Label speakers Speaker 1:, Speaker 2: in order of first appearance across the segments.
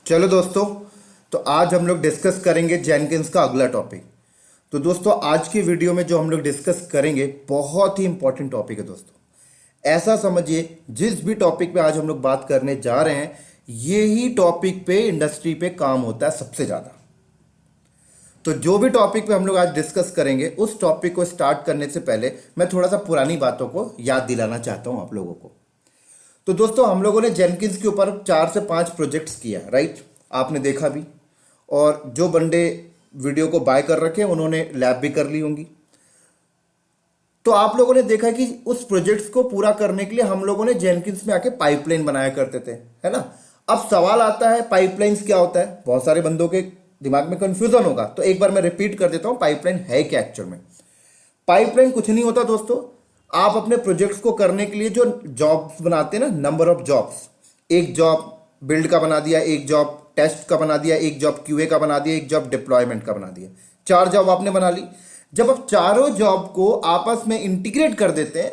Speaker 1: चलो दोस्तों, तो आज हम लोग डिस्कस करेंगे जेनकिंस का अगला टॉपिक। तो दोस्तों, आज की वीडियो में जो हम लोग डिस्कस करेंगे बहुत ही इंपॉर्टेंट टॉपिक है दोस्तों। ऐसा समझिए, जिस भी टॉपिक पे आज हम लोग बात करने जा रहे हैं, यही टॉपिक पे इंडस्ट्री पे काम होता है सबसे ज्यादा। तो जो भी टॉपिक पे हम लोग आज डिस्कस करेंगे, उस टॉपिक को स्टार्ट करने से पहले मैं थोड़ा सा पुरानी बातों को याद दिलाना चाहता हूं आप लोगों को। तो दोस्तों, हम लोगों ने जेनकिंस के ऊपर 4 से 5 प्रोजेक्ट्स किया, राइट? आपने देखा भी, और जो बंदे वीडियो को बाय कर रखे हैं उन्होंने लैब भी कर ली होंगी। तो आप लोगों ने देखा कि उस प्रोजेक्ट्स को पूरा करने के लिए हम लोगों ने जेनकिंस में आके पाइपलाइन बनाया करते थे, है ना? अब सवाल आता है, पाइपलाइंस क्या होता है? बहुत सारे बंदों के दिमाग में कंफ्यूजन होगा, तो एक बार मैं रिपीट कर देता हूं, पाइपलाइन है क्या एक्चुअल में। पाइपलाइन कुछ नहीं होता दोस्तों। आप अपने प्रोजेक्ट्स को करने के लिए जो जॉब्स बनाते हैं ना, नंबर ऑफ जॉब्स, एक जॉब बिल्ड का बना दिया, एक जॉब टेस्ट का बना दिया, एक जॉब क्यूए का बना दिया, एक जॉब डिप्लॉयमेंट का बना दिया। 4 जॉब आपने बना ली। जब आप चारों जॉब को आपस में इंटीग्रेट कर देते हैं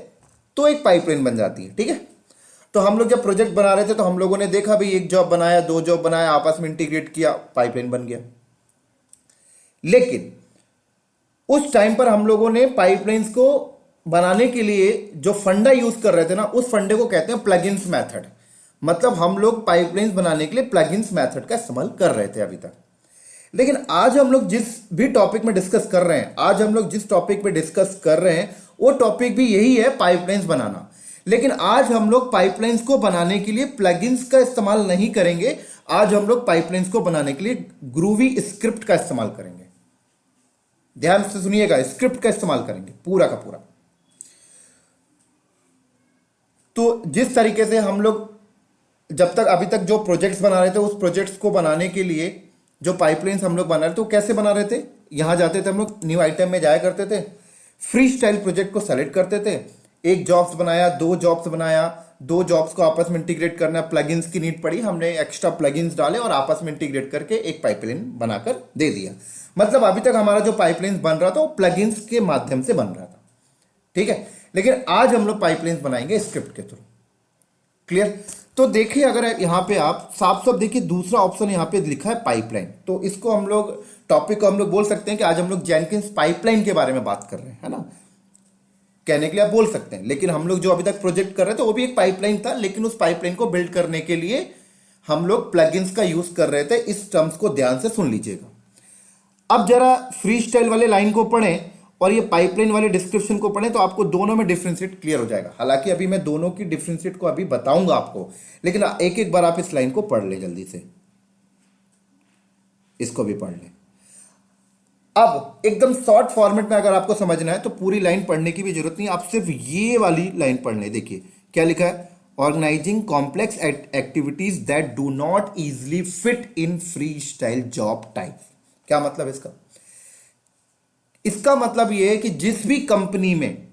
Speaker 1: तो एक पाइपलाइन बन जाती है, ठीक है? तो हम लोग जब प्रोजेक्ट बना रहे थे तो हम लोगों ने देखा भाई, एक जॉब बनाया, 2 जॉब बनाया, आपस में इंटीग्रेट किया, पाइपलाइन बन गया। लेकिन उस टाइम पर हम लोगों ने पाइपलाइंस को बनाने के लिए जो फंडा यूज कर रहे थे ना, उस फंडे को कहते हैं प्लगइन्स मेथड। मतलब हम लोग पाइपलाइंस बनाने के लिए प्लगइन्स मेथड का इस्तेमाल कर रहे थे अभी तक। लेकिन आज हम लोग जिस भी टॉपिक में डिस्कस कर रहे हैं, आज हम लोग जिस टॉपिक पे डिस्कस कर रहे हैं, वो टॉपिक भी यही है, पाइपलाइंस बनाना। लेकिन आज हम लोग पाइपलाइंस को बनाने के लिए प्लगइन्स का इस्तेमाल नहीं करेंगे। आज हम लोग पाइपलाइंस को बनाने के लिए ग्रूवी स्क्रिप्ट का इस्तेमाल करेंगे। ध्यान से सुनिएगा, स्क्रिप्ट का इस्तेमाल करेंगे पूरा का पूरा। तो जिस तरीके से हम लोग जब तक अभी तक जो प्रोजेक्ट्स बना रहे थे, उस प्रोजेक्ट्स को बनाने के लिए जो पाइपलाइंस हम लोग बना रहे थे, वो कैसे बना रहे थे? यहां जाते थे हम लोग, न्यू आइटम में जाया करते थे, फ्री स्टाइल प्रोजेक्ट को सेलेक्ट करते थे, एक जॉब्स बनाया, 2 जॉब्स बनाया, 2 जॉब्स को आपस में इंटीग्रेट करना, प्लगइन्स की नीड पड़ी, हमने एक्स्ट्रा प्लगइन्स डाले और आपस में इंटीग्रेट करके एक पाइपलाइन बनाकर दे दिया। मतलब अभी तक हमारा जो पाइपलाइन बन रहा था वो प्लगइन्स के माध्यम से बन रहा था, ठीक है? लेकिन आज हम लोग पाइपलाइन बनाएंगे स्क्रिप्ट के थ्रू। क्लियर? तो देखिए, अगर यहां पे आप साफ साफ देखिए, दूसरा ऑप्शन यहां पे लिखा है पाइपलाइन, तो इसको हम लोग, टॉपिक को हम लोग बोल सकते हैं कि आज हम लोग जेनकिंस पाइपलाइन के बारे में बात कर रहे हैं, है ना? कहने के लिए आप बोल सकते हैं, लेकिन हम लोग जो अभी तक प्रोजेक्ट कर रहे थे वो भी एक पाइपलाइन था, लेकिन उस पाइपलाइन को बिल्ड करने के लिए हम लोग प्लगइन्स का यूज कर रहे थे। इस टर्म्स को ध्यान से सुन लीजिएगा। अब जरा फ्री स्टाइल वाले लाइन को पढ़ें और ये पाइपलाइन वाले डिस्क्रिप्शन को पढ़ें, तो आपको दोनों में डिफरेंशिएट क्लियर हो जाएगा। हालांकि अभी मैं दोनों की डिफरेंशिएट को अभी बताऊंगा आपको, लेकिन एक एक बार आप इस लाइन को पढ़ लें जल्दी से, इसको भी पढ़ लें। अब एकदम शॉर्ट फॉर्मेट में अगर आपको समझना है तो पूरी लाइन पढ़ने की भी जरूरत नहीं, आप सिर्फ ये वाली लाइन पढ़ लें। देखिए क्या लिखा है, organising complex activities that do not easily fit in free style job type. क्या मतलब इसका? इसका मतलब यह है कि जिस भी कंपनी में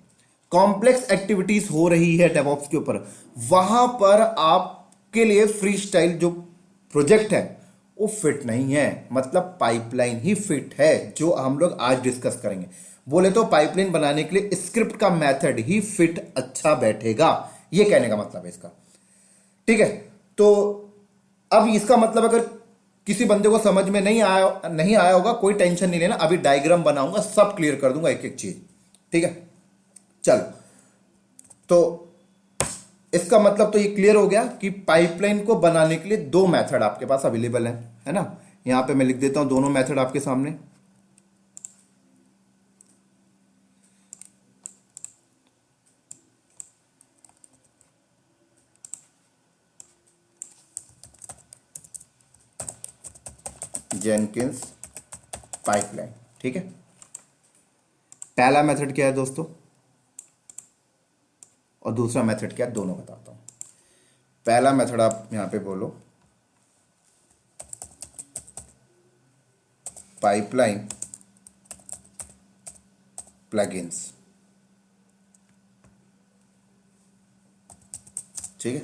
Speaker 1: कॉम्प्लेक्स एक्टिविटीज हो रही है डेवऑप्स के ऊपर, वहां पर आपके लिए फ्री स्टाइल जो प्रोजेक्ट है वो फिट नहीं है। मतलब पाइपलाइन ही फिट है, जो हम लोग आज डिस्कस करेंगे। बोले तो पाइपलाइन बनाने के लिए स्क्रिप्ट का मेथड ही फिट अच्छा बैठेगा, ये कहने का मतलब है इसका, ठीक है? तो अब इसका मतलब अगर किसी बंदे को समझ में नहीं आया होगा, कोई टेंशन नहीं लेना, अभी डायग्राम बनाऊंगा, सब क्लियर कर दूंगा एक एक चीज, ठीक है? चलो, तो इसका मतलब तो ये क्लियर हो गया कि पाइपलाइन को बनाने के लिए 2 मेथड आपके पास अवेलेबल है ना? यहां पे मैं लिख देता हूं दोनों मेथड आपके सामने। जेनकिंस पाइपलाइन, ठीक है? पहला मेथड क्या है दोस्तों और दूसरा मेथड क्या है, दोनों बताता हूं। पहला मेथड आप यहां पे बोलो, पाइपलाइन प्लगइन्स, ठीक है?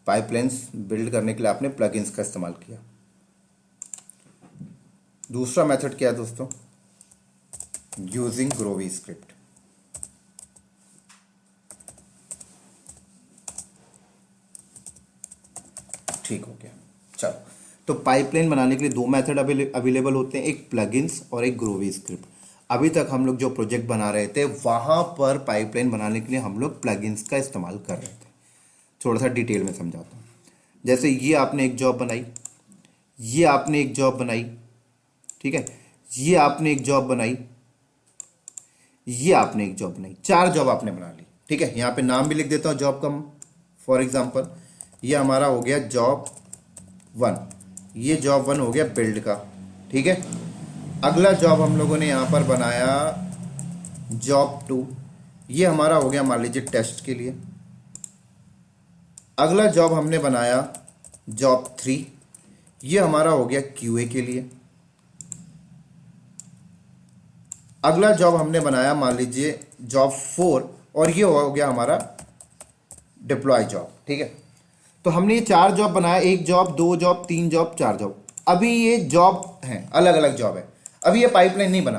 Speaker 1: पाइपलाइंस बिल्ड करने के लिए आपने प्लगइन्स का इस्तेमाल किया। दूसरा मेथड क्या है दोस्तों, यूजिंग ग्रोवी स्क्रिप्ट। ठीक हो गया। चलो, तो पाइपलाइन बनाने के लिए दो मेथड अवेलेबल होते हैं, एक प्लगइन्स और एक ग्रोवी स्क्रिप्ट। अभी तक हम लोग जो प्रोजेक्ट बना रहे थे वहाँ पर पाइपलाइन बनाने के लिए हम लोग प्लगइन्स का इस्तेमाल कर रहे थे। थोड़ा सा डिटेल में समझाता हूँ। जैसे ये आपने एक जॉब बनाई, ये आपने एक जॉब बनाई, ठीक है, ये आपने एक जॉब बनाई, ये आपने एक जॉब बनाई, 4 जॉब आपने बना ली, ठीक है। यहाँ पे नाम भी लिख देता हूँ जॉब का। फॉर एग्जांपल ये हमारा हो गया जॉब 1, ये जॉब 1 हो गया बिल्ड का, ठीक है। अगला जॉब हम लोगों ने यहाँ पर बनाया जॉब 2, ये हमारा हो गया मान लीजिए टेस्ट के लिए। अगला जॉब हमने बनाया जॉब 3, ये हमारा हो गया क्यूए के लिए। अगला जॉब हमने बनाया मान लीजिए जॉब 4 और ये हो गया हमारा डिप्लॉय जॉब, ठीक है। तो हमने ये 4 जॉब बनाया, 1 जॉब, 2 जॉब, 3 जॉब, 4 जॉब। अभी ये जॉब हैं, अलग अलग जॉब है। अभी ये पाइपलाइन नहीं बना।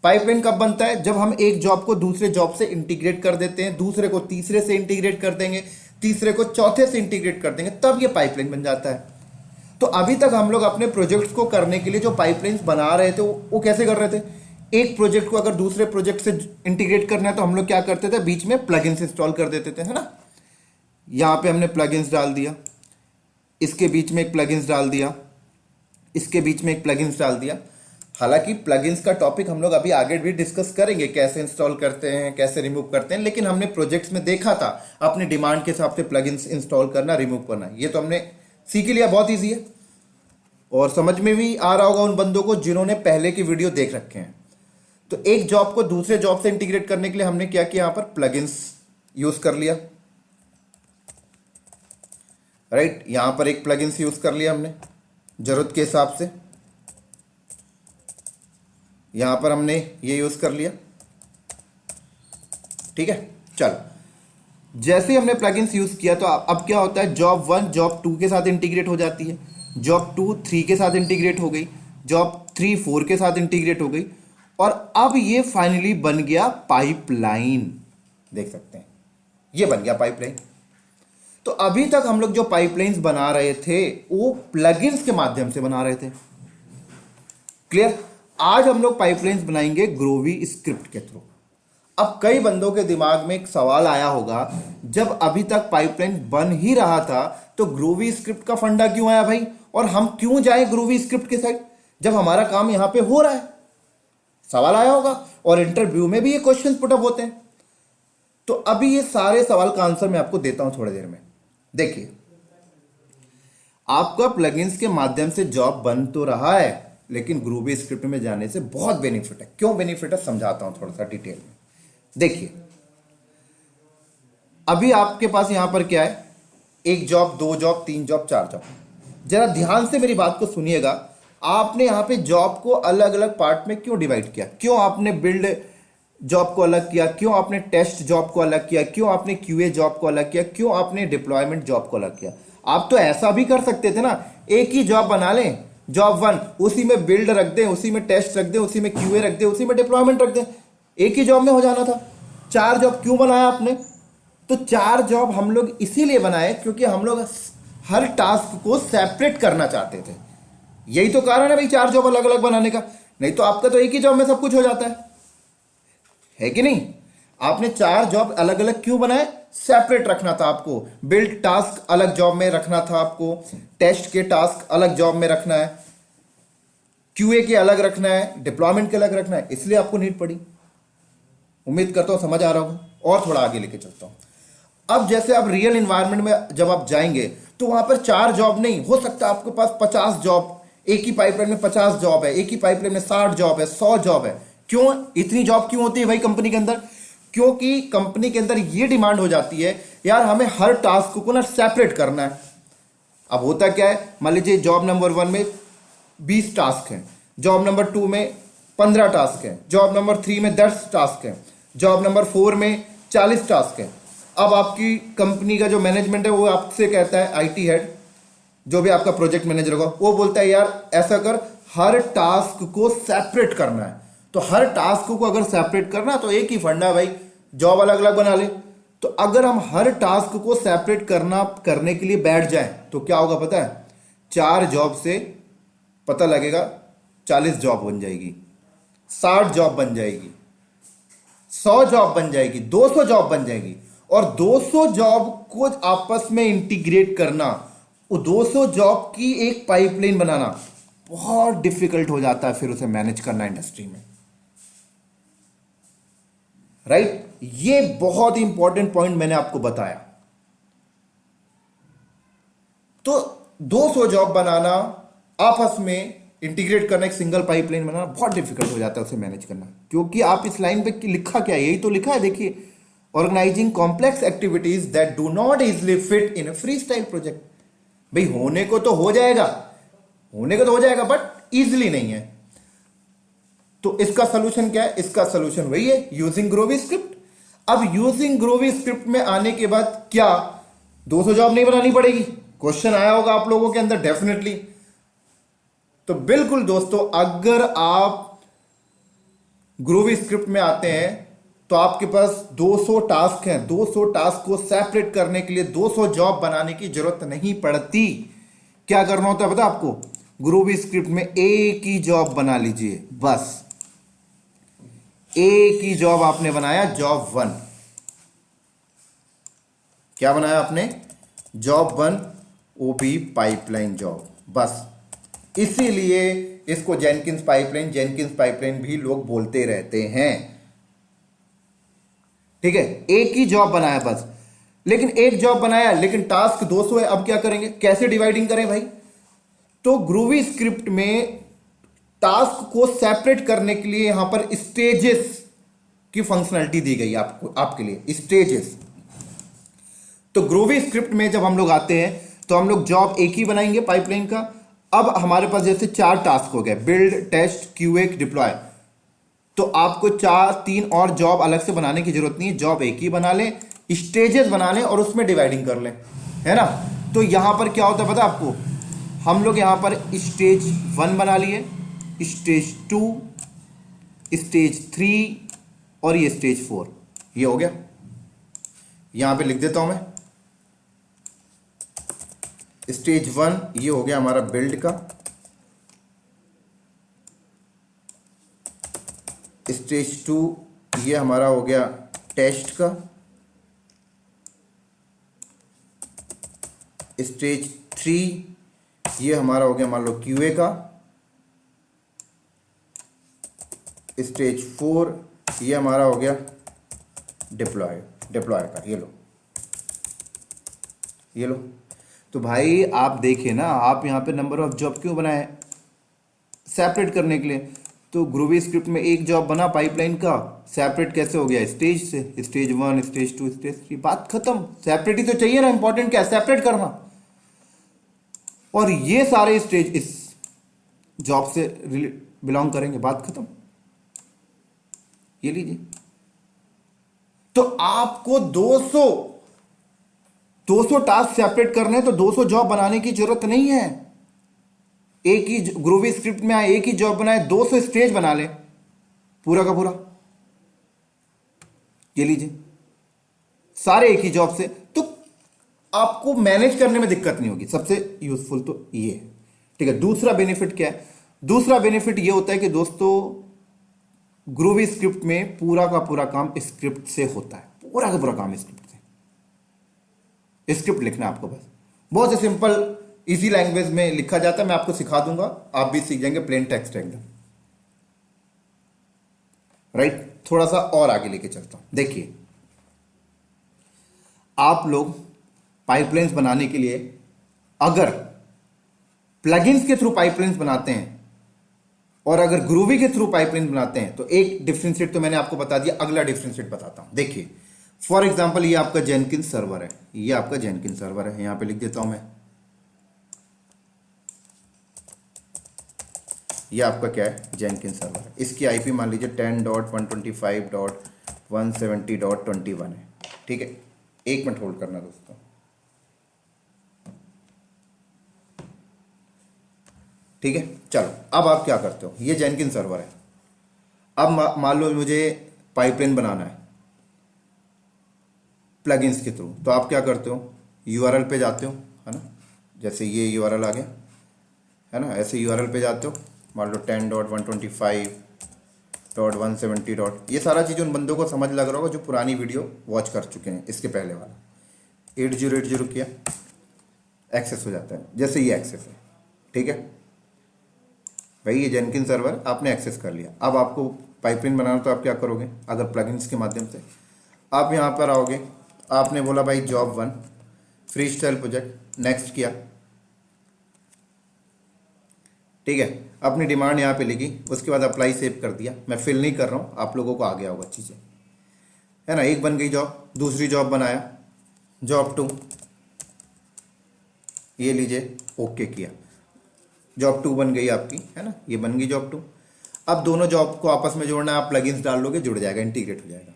Speaker 1: पाइपलाइन कब बनता है? जब हम एक जॉब को दूसरे जॉब से इंटीग्रेट कर देते हैं, दूसरे को तीसरे से इंटीग्रेट कर देंगे, तीसरे को चौथे से इंटीग्रेट कर देंगे, तब ये पाइपलाइन बन जाता है। तो अभी तक हम लोग अपने प्रोजेक्ट्स को करने के लिए जो पाइपलाइंस बना रहे थे वो कैसे कर रहे थे? एक प्रोजेक्ट को अगर दूसरे प्रोजेक्ट से इंटीग्रेट करना है तो हम लोग क्या करते थे? बीच में प्लगइन्स इंस्टॉल कर देते थे, है ना। यहां पे हमने प्लगइन्स डाल दिया, इसके बीच में एक प्लगइन्स डाल दिया, इसके बीच में एक प्लगइन्स डाल दिया। हालांकि प्लगइन्स का टॉपिक हम लोग अभी आगे भी डिस्कस करेंगे, कैसे इंस्टॉल करते हैं, कैसे रिमूव करते हैं, लेकिन हमने प्रोजेक्ट्स में देखा था अपनी डिमांड के हिसाब से प्लगइन्स इंस्टॉल करना, रिमूव करना, ये तो हमने सीख लिया। बहुत ईजी है और समझ में भी आ रहा होगा उन बंदों को जिन्होंने पहले की वीडियो देख रखे हैं। तो एक जॉब को दूसरे जॉब से इंटीग्रेट करने के लिए हमने क्या किया? यहां पर प्लगइन्स यूज कर लिया, राइट। यहां पर एक प्लगइन्स यूज कर लिया हमने जरूरत के हिसाब से। यहां पर हमने ये यूज कर लिया, ठीक है। चलो, जैसे ही हमने प्लगइन्स यूज किया तो अब क्या होता है? जॉब 1 जॉब 2 के साथ इंटीग्रेट हो जाती है, जॉब 2 3 के साथ इंटीग्रेट हो गई, जॉब 3 4 के साथ इंटीग्रेट हो गई, और अब ये फाइनली बन गया पाइपलाइन। देख सकते हैं ये बन गया पाइपलाइन। तो अभी तक हम लोग जो पाइपलाइंस बना रहे थे वो प्लगइन्स के माध्यम से बना रहे थे। क्लियर? आज हम लोग पाइपलाइंस बनाएंगे ग्रोवी स्क्रिप्ट के थ्रू। अब कई बंदों के दिमाग में एक सवाल आया होगा, जब अभी तक पाइपलाइन बन ही रहा था तो ग्रोवी स्क्रिप्ट का फंडा क्यों आया भाई, और हम क्यों जाएं ग्रोवी स्क्रिप्ट के साइड जब हमारा काम यहां पे हो रहा है? सवाल आया होगा और इंटरव्यू में भी ये क्वेश्चन पुट अप होते हैं। तो अभी ये सारे सवाल का आंसर मैं आपको देता हूं थोड़ी देर में। देखिए, आपका प्लगइन्स के माध्यम से जॉब बन तो रहा है, लेकिन ग्रोवी स्क्रिप्ट में जाने से बहुत बेनिफिट है। क्यों बेनिफिट है समझाता हूं थोड़ा सा डिटेल में। देखिए, अभी आपके पास यहां पर क्या है? 1 जॉब, 2 जॉब, 3 जॉब, 4 जॉब। जरा ध्यान से मेरी बात को सुनिएगा। आपने यहां पे जॉब को अलग अलग पार्ट में क्यों डिवाइड किया? क्यों आपने बिल्ड जॉब को अलग किया? क्यों आपने टेस्ट जॉब को अलग किया? क्यों आपने क्यूए जॉब को अलग किया? क्यों आपने डिप्लॉयमेंट जॉब को अलग किया? आप तो ऐसा भी कर सकते थे ना, एक ही जॉब बना लें, जॉब 1, उसी में बिल्ड रख दें, उसी में टेस्ट रख दें, उसी में क्यूए रख दें, उसी में डिप्लॉयमेंट रख दें, एक ही जॉब में हो जाना था। 4 जॉब क्यों बनाया आपने? तो 4 जॉब हम लोग इसीलिए बनाए क्योंकि हम लोग हर टास्क को सेपरेट करना चाहते थे। यही तो कारण है भाई 4 जॉब अलग अलग बनाने का। नहीं तो आपका तो एक ही जॉब में सब कुछ हो जाता है कि नहीं? आपने 4 जॉब अलग अलग क्यों बनाए? सेपरेट रखना था आपको। बिल्ड टास्क अलग जॉब में रखना था आपको, टेस्ट के टास्क अलग जॉब में रखना है, क्यूए के अलग रखना है, डिप्लॉयमेंट के अलग रखना है, इसलिए आपको नीड पड़ी। उम्मीद करता हूं समझ आ रहा होगा। और थोड़ा आगे लेके चलता हूं। अब जैसे आप रियल एनवायरनमेंट में जब आप जाएंगे तो वहां पर 4 जॉब नहीं हो सकता, आपके पास 50 जॉब, एक ही पाइपलाइन में 50 जॉब है, एक ही पाइपलाइन में 60 जॉब है, 100 जॉब है। क्यों इतनी जॉब क्यों होती है भाई कंपनी के अंदर? क्योंकि कंपनी के अंदर यह डिमांड हो जाती है, यार हमें हर टास्क को ना सेपरेट करना है। अब होता क्या है, मान लीजिए जॉब नंबर 1 में 20 टास्क हैं, जॉब नंबर 2 में 15 टास्क हैं, जॉब नंबर 3 में 10 टास्क हैं, जॉब नंबर 4 में 40 टास्क हैं। अब आपकी कंपनी का जो मैनेजमेंट है वो आपसे कहता है, आईटी हेड जो भी आपका प्रोजेक्ट मैनेजर होगा वो बोलता है यार ऐसा कर, हर टास्क को सेपरेट करना है। तो हर टास्क को अगर सेपरेट करना तो एक ही फंडा है भाई, जॉब अलग अलग बना ले। तो अगर हम हर टास्क को सेपरेट करने के लिए बैठ जाएं तो क्या होगा पता है? 4 जॉब से पता लगेगा 40 जॉब बन जाएगी, 60 जॉब बन जाएगी, 100 जॉब बन जाएगी, 200 जॉब बन जाएगी। और 200 जॉब को आपस में इंटीग्रेट करना, वो 200 जॉब की एक पाइपलाइन बनाना बहुत डिफिकल्ट हो जाता है, फिर उसे मैनेज करना इंडस्ट्री में, राइट। ये बहुत ही इंपॉर्टेंट पॉइंट मैंने आपको बताया। तो 200 जॉब बनाना, आपस में इंटीग्रेट करना, एक सिंगल पाइपलाइन बनाना बहुत डिफिकल्ट हो जाता है उसे मैनेज करना, क्योंकि आप इस लाइन पे लिखा क्या है, यही तो लिखा है, देखिए, organising complex activities that do not easily fit in free style project. भाई होने को तो हो जाएगा, होने को तो हो जाएगा, बट इजिली नहीं है। तो इसका सोल्यूशन क्या है? इसका सोल्यूशन वही है, यूजिंग ग्रोवी स्क्रिप्ट। अब यूजिंग ग्रोवी स्क्रिप्ट में आने के बाद क्या 200 जॉब नहीं बनानी पड़ेगी? क्वेश्चन आया होगा आप लोगों के अंदर डेफिनेटली। तो बिल्कुल दोस्तों, अगर आप ग्रोवी स्क्रिप्ट में आते हैं तो आपके पास 200 टास्क हैं, 200 टास्क को सेपरेट करने के लिए 200 जॉब बनाने की जरूरत नहीं पड़ती। क्या करना होता है पता आपको? ग्रोवी स्क्रिप्ट में एक ही जॉब बना लीजिए, बस एक ही जॉब आपने बनाया, जॉब 1। क्या बनाया आपने? जॉब 1, वो भी पाइपलाइन जॉब, बस। इसीलिए इसको जेनकिंस पाइपलाइन भी लोग बोलते रहते हैं, ठीक है। एक ही जॉब बनाया बस, लेकिन एक जॉब बनाया, लेकिन टास्क 200 है। अब क्या करेंगे? कैसे डिवाइडिंग करें भाई? तो ग्रूवी स्क्रिप्ट में टास्क को सेपरेट करने के लिए यहां पर स्टेजेस की फंक्शनलिटी दी गई आपको, आपके लिए स्टेजेस। तो ग्रूवी स्क्रिप्ट में जब हम लोग आते हैं तो हम लोग जॉब एक ही बनाएंगे पाइपलाइन का। अब हमारे पास जैसे 4 टास्क हो गए, बिल्ड, टेस्ट, क्यूए, डिप्लॉय। तो आपको 3 और जॉब अलग से बनाने की जरूरत नहीं है, जॉब एक ही बना लें, स्टेजेस बना लें और उसमें डिवाइडिंग कर लें, है ना। तो यहां पर क्या होता है पता आपको? हम लोग यहां पर स्टेज 1 बना लिए, स्टेज 2, स्टेज 3 और ये स्टेज 4। ये हो गया, यहां पे लिख देता हूं मैं। स्टेज 1 ये हो गया हमारा बिल्ड का, स्टेज 2 ये हमारा हो गया टेस्ट का, स्टेज 3 ये हमारा हो गया मान लो क्यूए का, स्टेज 4 ये हमारा हो गया डिप्लॉय का। ये लो। तो भाई आप देखिए ना, आप यहां पे नंबर ऑफ जॉब क्यों बनाए? सेपरेट करने के लिए। तो ग्रूवी स्क्रिप्ट में एक जॉब बना पाइपलाइन का, सेपरेट कैसे हो गया? स्टेज से, स्टेज 1, स्टेज 2, स्टेज 3, बात खत्म। सेपरेट ही तो चाहिए ना, इंपॉर्टेंट क्या है? सेपरेट करना। और ये सारे स्टेज इस जॉब से बिलोंग करेंगे, बात खत्म। ये लीजिए। तो आपको 200 टास्क सेपरेट करने हैं, तो 200 जॉब बनाने की जरूरत नहीं है। एक ही ग्रूवी स्क्रिप्ट में आए, एक ही जॉब बनाए, 200 स्टेज बना ले पूरा का पूरा। ये लीजिए, सारे एक ही जॉब से, तो आपको मैनेज करने में दिक्कत नहीं होगी। सबसे यूजफुल तो ये है, ठीक है। दूसरा बेनिफिट क्या है? दूसरा बेनिफिट ये होता है कि दोस्तों ग्रूवी स्क्रिप्ट में पूरा का पूरा काम स्क्रिप्ट से होता है, पूरा का पूरा काम स्क्रिप्ट से। स्क्रिप्ट लिखना है आपको, बस बहुत से सिंपल इजी लैंग्वेज में लिखा जाता है। मैं आपको सिखा दूंगा, आप भी सीख जाएंगे प्लेन टेक्स्ट एकदम, राइट। थोड़ा सा और आगे लेके चलता हूं। देखिए, आप लोग पाइपलाइंस बनाने के लिए अगर प्लगइन्स के थ्रू पाइपलाइंस बनाते हैं और अगर ग्रूवी के थ्रू पाइपलाइन बनाते हैं, तो एक डिफरेंशिएट तो मैंने आपको बता दिया, अगला डिफरेंशिएट बताता हूं। देखिए, फॉर एग्जांपल ये आपका जेनकिंस सर्वर है, ये आपका जेनकिंस सर्वर है, यहां पे लिख देता हूं मैं। ये आपका क्या है? जेनकिंस सर्वर है। इसकी आईपी मान लीजिए 10.125.170.21 है, ठीक है। एक मिनट होल्ड करना दोस्तों। ठीक है, चलो अब आप क्या करते हो? ये जेनकिंस सर्वर है। अब मान लो मुझे पाइपलाइन बनाना है प्लगइन्स के थ्रू, तो आप क्या करते हो? यूआरएल पे जाते हो, है ना। जैसे ये यूआरएल आ गया, है ना। ऐसे यूआरएल पे जाते हो, मान लो 10.125.170. ये सारा चीज़ उन बंदों को समझ लग रहा होगा जो पुरानी वीडियो वॉच कर चुके हैं। इसके पहले वाला 8080 किया, एक्सेस हो जाता है। जैसे ये एक्सेस है, ठीक है भाई, ये जेनकिन सर्वर आपने एक्सेस कर लिया। अब आपको पाइपलाइन बनाना, तो आप क्या करोगे, अगर प्लगइन्स के माध्यम से आप यहाँ पर आओगे, आपने बोला भाई job 1 free style project, next किया, ठीक है। अपनी डिमांड यहाँ पे लिखी, उसके बाद अप्लाई सेव कर दिया। मैं फिल नहीं कर रहा हूँ, आप लोगों को आ गया होगा चीज़ें, है ना। एक बन गई जॉब, दूसरी जॉब बनाया, जॉब 2, ये लीजिए, ओके किया, जॉब 2 बन गई आपकी, है ना। ये बन गई जॉब 2। अब दोनों जॉब को आपस में जोड़ना है, आप प्लगइन्स डाल लोगे, जुड़ जाएगा, इंटीग्रेट हो जाएगा।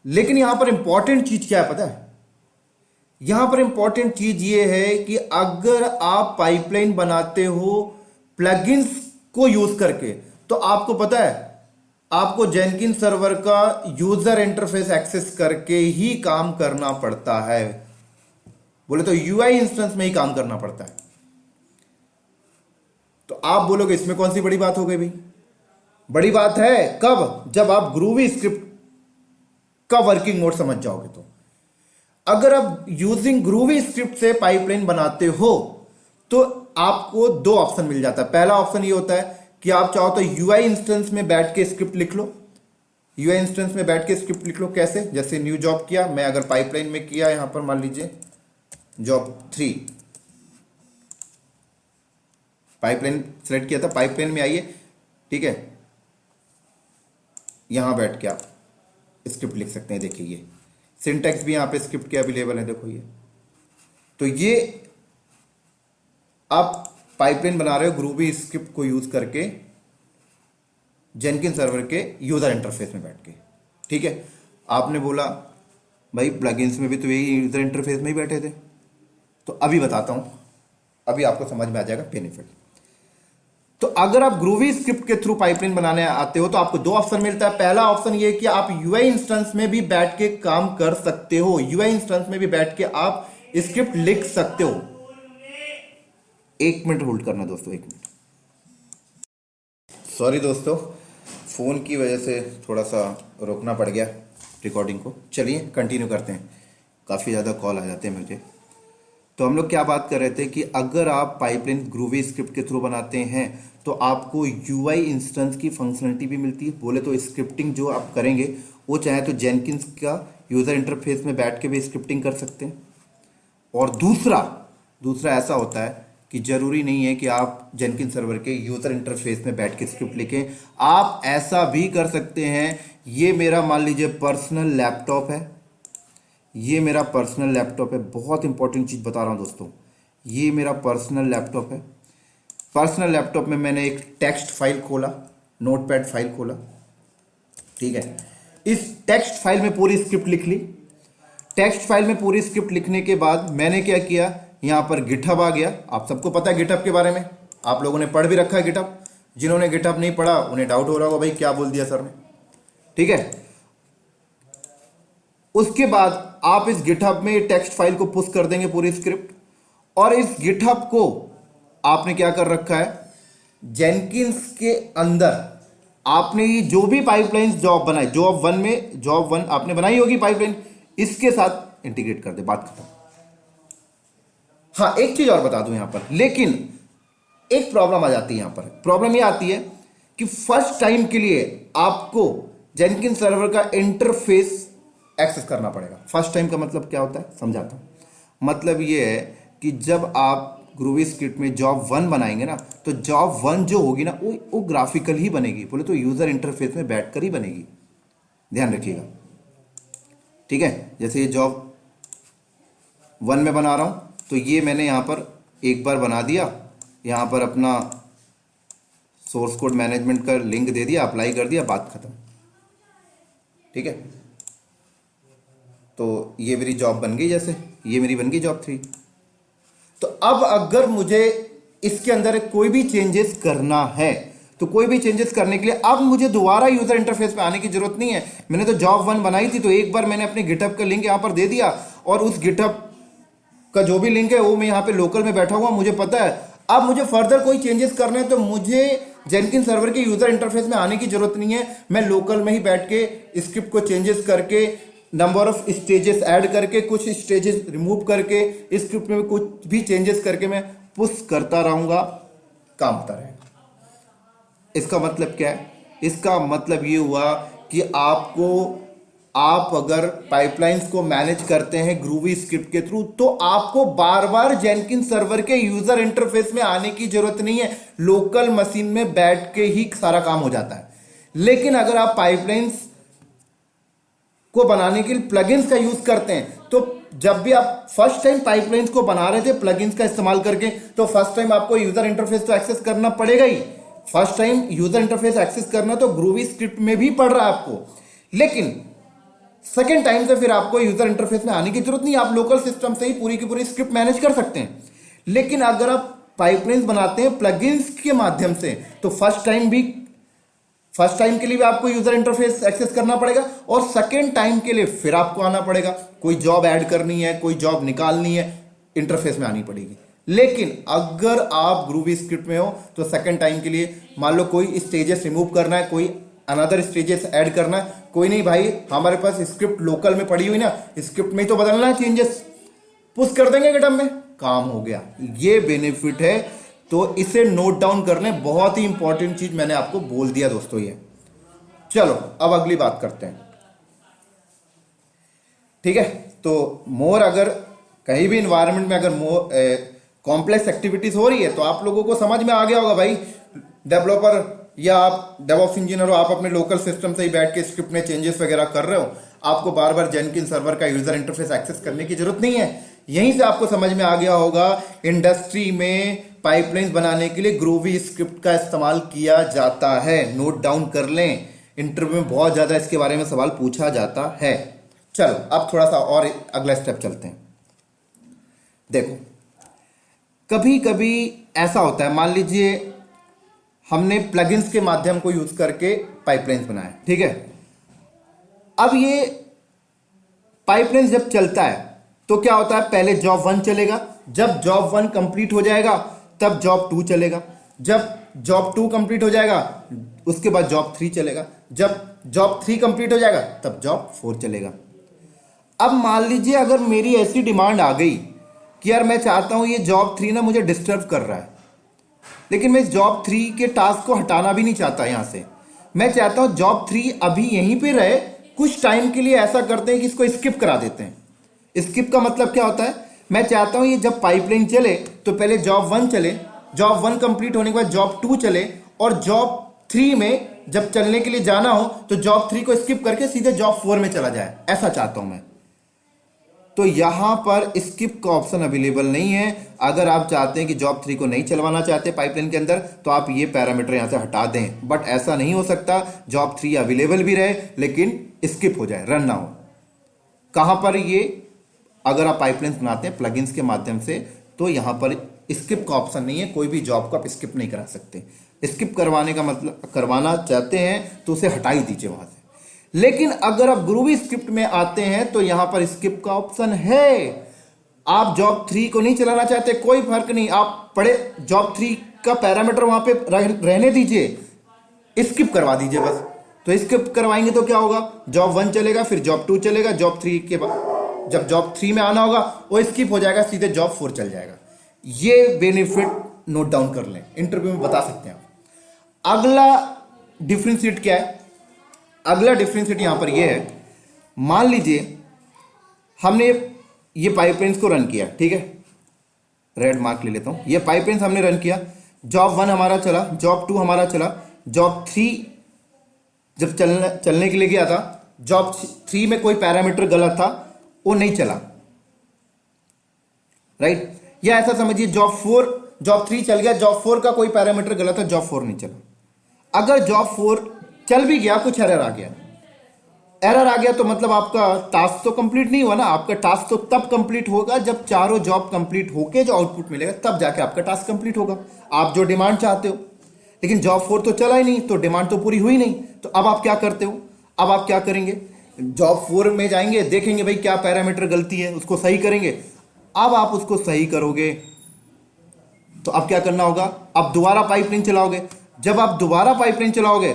Speaker 1: लेकिन यहां पर इंपॉर्टेंट चीज क्या है पता है, यहां पर इंपॉर्टेंट चीज ये है कि अगर आप पाइपलाइन बनाते हो प्लगइन्स को यूज करके, तो आपको पता है आपको जेनकिन सर्वर का यूजर इंटरफेस एक्सेस करके ही काम करना पड़ता है। बोले तो यूआई इंस्टेंस में ही काम करना पड़ता है। तो आप बोलोगे इसमें कौन सी बड़ी बात हो गई भाई? बड़ी बात है कब, जब आप ग्रूवी स्क्रिप्ट का वर्किंग मोड समझ जाओगे। तो अगर आप यूजिंग ग्रूवी स्क्रिप्ट से पाइपलाइन बनाते हो तो आपको 2 ऑप्शन मिल जाता है। पहला ऑप्शन ये होता है कि आप चाहो तो यूआई इंस्टेंस में बैठ के स्क्रिप्ट लिख लो, यूआई इंस्टेंस में बैठ के स्क्रिप्ट लिख लो। कैसे? जैसे न्यू जॉब किया, मैं अगर पाइपलाइन में किया, यहां पर मान लीजिए जॉब 3, पाइपलाइन सेलेक्ट किया था, पाइपलाइन में आइए, ठीक है, यहां बैठ के आप स्क्रिप्ट लिख सकते हैं। देखिए ये सिंटैक्स भी यहां पे स्क्रिप्ट के अवेलेबल है, देखो ये। तो ये आप पाइपलाइन बना रहे हो ग्रूवी स्क्रिप्ट को यूज करके जेनकिन सर्वर के यूजर इंटरफेस में बैठ के, ठीक है। आपने बोला भाई प्लगइन्स में भी तो यही यूजर इंटरफेस में ही बैठे थे। तो अभी बताता हूं, अभी आपको समझ में आ जाएगा बेनिफिट। तो अगर आप ग्रूवी स्क्रिप्ट के थ्रू पाइपलाइन बनाने आते हो तो आपको 2 ऑप्शन मिलता है। पहला ऑप्शन ये कि आप यूआई इंस्टेंस में भी बैठ के काम कर सकते हो, यूआई इंस्टेंस में भी बैठ के आप स्क्रिप्ट लिख सकते हो। 1 मिनट होल्ड करना दोस्तों, 1 मिनट। सॉरी दोस्तों, फोन की वजह से थोड़ा सा रोकना पड़ गया रिकॉर्डिंग को। चलिए कंटिन्यू करते हैं, काफ़ी ज़्यादा कॉल आ जाते हैं मुझे। तो हम लोग क्या बात कर रहे थे कि अगर आप पाइपलाइन ग्रूवी स्क्रिप्ट के थ्रू बनाते हैं तो आपको यूआई इंस्टेंस की फंक्शनलिटी भी मिलती है। बोले तो स्क्रिप्टिंग जो आप करेंगे वो चाहे तो जेनकिंस का यूज़र इंटरफेस में बैठ के भी स्क्रिप्टिंग कर सकते हैं। और दूसरा ऐसा होता है कि ज़रूरी नहीं है कि आप जेनकिन सर्वर के यूज़र इंटरफेस में बैठ के स्क्रिप्ट लिखें, आप ऐसा भी कर सकते हैं। ये मेरा मान लीजिए पर्सनल लैपटॉप है, ये मेरा पर्सनल लैपटॉप है। बहुत इंपॉर्टेंट चीज़ बता रहा हूँ दोस्तों, ये मेरा पर्सनल लैपटॉप है। पर्सनल लैपटॉप में मैंने एक टेक्स्ट फाइल खोला, नोटपैड फाइल खोला, ठीक है। इस टेक्स्ट फाइल में पूरी स्क्रिप्ट लिख ली। टेक्स्ट फाइल में पूरी स्क्रिप्ट लिखने के बाद मैंने क्या किया, यहाँ पर गिटहब आ गया। आप सबको पता है गिटहब के बारे में, आप लोगों ने पढ़ भी रखा है गिटहब। जिन्होंने गिटहब नहीं पढ़ा उन्हें डाउट हो रहा होगा भाई क्या बोल दिया सर ने, ठीक है। उसके बाद आप इस गिटहब में टेक्स्ट फाइल को पुश कर देंगे पूरी स्क्रिप्ट, और इस गिटहब को आपने क्या कर रखा है, जेनकिंस के अंदर आपने ये जो भी पाइपलाइन जॉब बनाई, जॉब 1 आपने बनाई होगी पाइपलाइन, इसके साथ इंटीग्रेट कर दे, बात खत्म। हाँ, एक चीज और बता दूं यहां पर, लेकिन एक प्रॉब्लम आ जाती है यहां पर। प्रॉब्लम ये आती है कि फर्स्ट टाइम के लिए आपको जेनकिन सर्वर का इंटरफेस एक्सेस करना पड़ेगा। फर्स्ट टाइम का मतलब क्या होता है समझाता हूं। मतलब ये है कि जब आप ग्रूवी स्क्रिप्ट में जॉब 1 बनाएंगे ना, तो जॉब 1 जो होगी ना वो ग्राफिकल ही बनेगी, बोले तो यूजर इंटरफेस में बैठकर ही बनेगी, ध्यान रखिएगा, ठीक है। जैसे ये जॉब 1 में बना रहा हूं, तो ये मैंने यहां पर एक बार बना दिया, यहां पर अपना सोर्स कोड मैनेजमेंट का लिंक दे दिया, अप्लाई कर दिया, बात खत्म, ठीक है। तो ये मेरी जॉब बन गई, जैसे ये मेरी बन गई जॉब 3। तो अब अगर मुझे इसके अंदर कोई भी चेंजेस करना है, तो कोई भी चेंजेस करने के लिए अब मुझे दोबारा यूजर इंटरफेस पे आने की जरूरत नहीं है। मैंने तो जॉब 1 बनाई थी, तो एक बार मैंने अपने गिटहब का लिंक यहां पर दे दिया, और उस गिटहब का जो भी लिंक है वो मैं यहां पे लोकल में बैठा हुआ, मुझे पता है अब मुझे फर्दर कोई चेंजेस करने हैं तो मुझे जेनकिन सर्वर के यूजर इंटरफेस में आने की जरूरत नहीं है। मैं लोकल में ही बैठ के स्क्रिप्ट को चेंजेस करके, नंबर ऑफ स्टेजेस ऐड करके, कुछ स्टेजेस रिमूव करके, स्क्रिप्ट में कुछ भी चेंजेस करके मैं पुश करता रहूंगा, काम होता रहेगा। इसका मतलब क्या है? इसका मतलब ये हुआ कि आप अगर पाइपलाइंस को मैनेज करते हैं ग्रूवी स्क्रिप्ट के थ्रू, तो आपको बार बार जेनकिन सर्वर के यूजर इंटरफेस में आने की जरूरत नहीं है। लोकल मशीन में बैठ के ही सारा काम हो जाता है। लेकिन अगर आप पाइपलाइंस को बनाने के लिए प्लगइन्स का यूज करते हैं, तो जब भी आप फर्स्ट टाइम पाइपलाइंस को बना रहे थे प्लगइन्स का इस्तेमाल करके, तो फर्स्ट टाइम आपको यूजर इंटरफेस तो एक्सेस करना पड़ेगा ही। First time user interface access करना तो ग्रूवी स्क्रिप्ट में भी पड़ रहा है आपको, लेकिन सेकेंड टाइम से फिर आपको यूजर इंटरफेस में आने की जरूरत नहीं। आप लोकल सिस्टम से ही पूरी की पूरी स्क्रिप्ट मैनेज कर सकते हैं। लेकिन अगर आप पाइपलाइंस बनाते हैं प्लगइन्स के माध्यम से, तो फर्स्ट टाइम के लिए भी आपको यूजर इंटरफेस एक्सेस करना पड़ेगा, और सेकेंड टाइम के लिए फिर आपको आना पड़ेगा। कोई जॉब ऐड करनी है, कोई जॉब निकालनी है, इंटरफेस में आनी पड़ेगी। लेकिन अगर आप ग्रूवी स्क्रिप्ट में हो तो सेकेंड टाइम के लिए मान लो कोई स्टेजेस रिमूव करना है, कोई अनदर स्टेजेस ऐड करना है, कोई नहीं भाई, हमारे पास स्क्रिप्ट लोकल में पड़ी हुई ना, स्क्रिप्ट में ही तो बदलना है, चेंजेस पुश कर देंगे गिटहब में, काम हो गया। ये बेनिफिट है, तो इसे नोट डाउन कर लें। बहुत ही इंपॉर्टेंट चीज मैंने आपको बोल दिया दोस्तों ये। चलो अब अगली बात करते हैं, ठीक है। तो मोर अगर कहीं भी इन्वायरमेंट में अगर मोर कॉम्प्लेक्स एक्टिविटीज हो रही है, तो आप लोगों को समझ में आ गया होगा भाई, डेवलपर या आप डेवऑप्स इंजीनियर हो, आप अपने लोकल सिस्टम से ही बैठ के स्क्रिप्ट में चेंजेस वगैरह कर रहे हो, आपको बार बार जेनकिन सर्वर का यूजर इंटरफेस एक्सेस करने की जरूरत नहीं है। यहीं से आपको समझ में आ गया होगा इंडस्ट्री में पाइपलाइंस बनाने के लिए ग्रूवी स्क्रिप्ट का इस्तेमाल किया जाता है। नोट डाउन कर लें, इंटरव्यू में बहुत ज्यादा इसके बारे में सवाल पूछा जाता है। चलो अब थोड़ा सा और अगला स्टेप चलते हैं। देखो, कभी कभी ऐसा होता है, मान लीजिए हमने प्लगइन्स के माध्यम को यूज करके पाइपलाइंस बनाया, ठीक है। अब ये पाइपलाइन जब चलता है तो क्या होता है, पहले जॉब 1 चलेगा, जब जॉब 1 कंप्लीट हो जाएगा तब जॉब 2 चलेगा, जब जॉब 2 कंप्लीट हो जाएगा उसके बाद जॉब 3 चलेगा, जब जॉब 3 कंप्लीट हो जाएगा तब जॉब 4 चलेगा। अब मान लीजिए अगर मेरी ऐसी डिमांड आ गई कि यार मैं चाहता हूं ये जॉब 3 ना मुझे डिस्टर्ब कर रहा है, लेकिन मैं इस जॉब 3 के टास्क को हटाना भी नहीं चाहता यहां से, मैं चाहता हूं जॉब 3 अभी यहीं पे रहे, कुछ टाइम के लिए ऐसा करते हैं कि इसको स्किप करा देते हैं। स्किप का मतलब क्या होता है, मैं चाहता हूं ये जब पाइपलाइन चले तो पहले जॉब 1 चले, जॉब 1 कंप्लीट होने के बाद जॉब 2 चले, और जॉब 3 में जब चलने के लिए जाना हो तो जॉब 3 को स्किप करके सीधे जॉब 4 में चला जाए, ऐसा चाहता हूं मैं। तो यहां पर स्किप का ऑप्शन अवेलेबल नहीं है। अगर आप चाहते हैं कि जॉब 3 को नहीं चलवाना चाहते पाइपलाइन के अंदर, तो आप ये पैरामीटर यहां से हटा दें। बट ऐसा नहीं हो सकता, जॉब 3 अवेलेबल भी रहे लेकिन स्किप हो जाए, रन ना हो। कहां पर ये, अगर आप पाइपलाइन बनाते हैं प्लगइन्स के माध्यम से, तो यहां पर स्किप का ऑप्शन नहीं है, कोई भी जॉब को आप स्किप नहीं करा सकते। स्किप करवाने का मतलब, करवाना चाहते हैं तो उसे हटा ही दीजिए वहां से। लेकिन अगर आप ग्रूवी स्क्रिप्ट में आते हैं तो यहां पर स्किप का ऑप्शन है। आप जॉब 3 को नहीं चलाना चाहते, कोई फर्क नहीं, आप पढ़े जॉब 3 का पैरामीटर वहां पे रहने दीजिए, स्किप करवा दीजिए बस। तो स्किप करवाएंगे तो क्या होगा, जॉब 1 चलेगा, फिर जॉब 2 चलेगा, जॉब 3 के बाद जब जॉब 3 में आना होगा वो स्किप हो जाएगा, सीधे जॉब 4 चल जाएगा। ये बेनिफिट नोट डाउन कर लें, इंटरव्यू में बता सकते हैं आप। अगला डिफरेंशिएट क्या है, अगला डिफरेंशिएट यहां पर यह है, मान लीजिए हमने ये पाइपलाइंस को रन किया, ठीक है, रेड मार्क ले लेता हूं, ये पाइपलाइंस हमने रन किया, जॉब 1 हमारा चला, जॉब 2 हमारा चला, जॉब 3 जब चलने के लिए गया था, जॉब 3 में कोई पैरामीटर गलत था, वो नहीं चला, राइट। या ऐसा समझिए जॉब 3 चल गया, जॉब 4 का कोई पैरामीटर गलत है, जॉब 4 नहीं चला। अगर जॉब 4 चल भी गया, कुछ एरर आ गया तो मतलब आपका टास्क तो कंप्लीट नहीं हुआ ना। आपका टास्क तो तब कंप्लीट होगा जब चारों जॉब कंप्लीट होके जो आउटपुट मिलेगा, तब जाके आपका टास्क कंप्लीट होगा, आप जो डिमांड चाहते हो। लेकिन जॉब 4 तो चला ही नहीं, तो डिमांड तो पूरी हुई नहीं। तो अब आप क्या करते हो, अब आप क्या करेंगे, जॉब 4 में जाएंगे, देखेंगे भाई क्या पैरामीटर गलती है, उसको सही करेंगे। अब आप उसको सही करोगे तो अब क्या करना होगा, अब दोबारा पाइपलाइन चलाओगे। जब आप दोबारा पाइपलाइन चलाओगे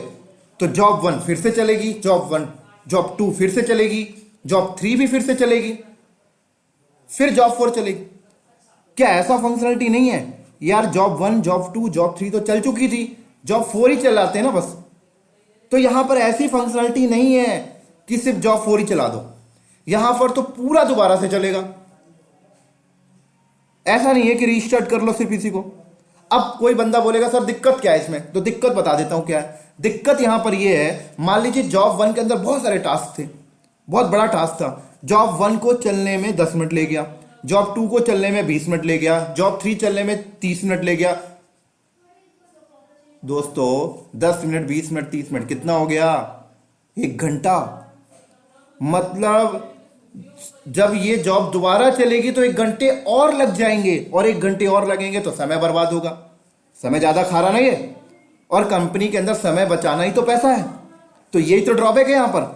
Speaker 1: तो जॉब 1 फिर से चलेगी, जॉब 1 जॉब 2 फिर से चलेगी, जॉब 3 भी फिर से चलेगी, फिर जॉब 4 चलेगी। क्या ऐसा फंक्शनलिटी नहीं है यार, जॉब 1 जॉब 2 जॉब 3 तो चल चुकी थी, जॉब 4 ही चलाते हैं ना बस। तो यहां पर ऐसी फंक्शनलिटी नहीं है कि सिर्फ जॉब 4 ही चला दो, यहां पर तो पूरा दोबारा से चलेगा। ऐसा नहीं है कि रीस्टार्ट कर लो सिर्फ इसी को। अब कोई बंदा बोलेगा सर दिक्कत क्या है इसमें, तो दिक्कत बता देता हूं क्या है। दिक्कत यहां पर यह है, मान लीजिए जॉब 1 के अंदर बहुत सारे टास्क थे, बहुत बड़ा टास्क था। जॉब 1 को चलने में 10 मिनट ले गया, जॉब 2 को चलने में 20 मिनट ले गया, जॉब 3 चलने में 30 मिनट ले गया। दोस्तों 10 मिनट 20 मिनट 30 मिनट कितना हो गया, 1 घंटा। मतलब जब ये जॉब दोबारा चलेगी तो 1 घंटे और लग जाएंगे, और 1 घंटे और लगेंगे तो समय बर्बाद होगा। समय ज्यादा खा रहा नहीं है, और कंपनी के अंदर समय बचाना ही तो पैसा है। तो यही तो ड्रॉबैक है यहां पर।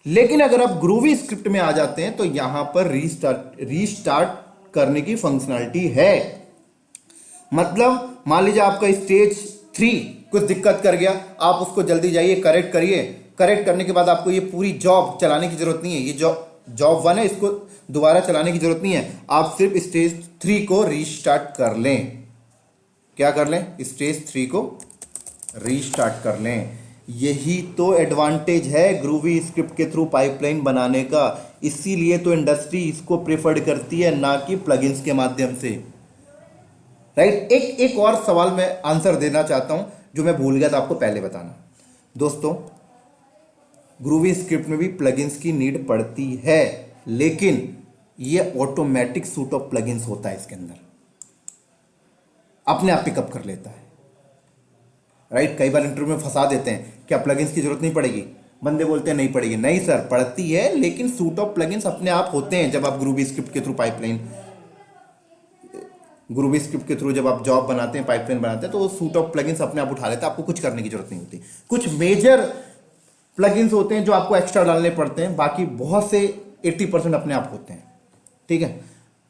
Speaker 1: लेकिन अगर आप ग्रूवी स्क्रिप्ट में आ जाते हैं तो यहां पर रीस्टार्ट करने की फंक्शनलिटी है। मतलब मान लीजिए आपका स्टेज 3 कुछ दिक्कत कर गया, आप उसको जल्दी जाइए करेक्ट करिए। करेक्ट करने के बाद आपको ये पूरी जॉब चलाने की जरूरत नहीं है, ये जॉब 1 है, इसको दोबारा चलाने की जरूरत नहीं है। आप सिर्फ स्टेज 3 को रीस्टार्ट कर लें। क्या कर लें, स्टेज 3 को रीस्टार्ट कर लें। यही तो एडवांटेज है ग्रूवी स्क्रिप्ट के थ्रू पाइपलाइन बनाने का। इसीलिए तो इंडस्ट्री इसको प्रेफर्ड करती है, ना कि प्लगइन्स के माध्यम से। राइट। एक और सवाल मैं आंसर देना चाहता हूं जो मैं भूल गया था आपको पहले बताना। दोस्तों ग्रूवी स्क्रिप्ट में भी प्लगइन्स की नीड पड़ती है, लेकिन ये ऑटोमेटिक सूट ऑफ प्लगइन्स होता है, इसके अंदर अपने आप पिकअप कर लेता है। राइट। कई बार इंटरव्यू में फंसा देते हैं, क्या प्लगइन्स की जरूरत नहीं पड़ेगी, बंदे बोलते हैं नहीं पड़ेगी। नहीं सर पड़ती है, लेकिन सूट ऑफ प्लगइन्स अपने आप होते हैं। जब आप ग्रूवी स्क्रिप्ट के थ्रू ग्रूवी स्क्रिप्ट के थ्रू जब आप जॉब बनाते हैं, पाइपलाइन बनाते हैं, तो वो सूट ऑफ प्लगइन्स अपने आप उठा लेते हैं, आपको कुछ करने की जरूरत नहीं होती। कुछ मेजर प्लगइन्स होते हैं जो आपको एक्स्ट्रा डालने पड़ते हैं, बाकी बहुत से 80% अपने आप होते हैं। ठीक है,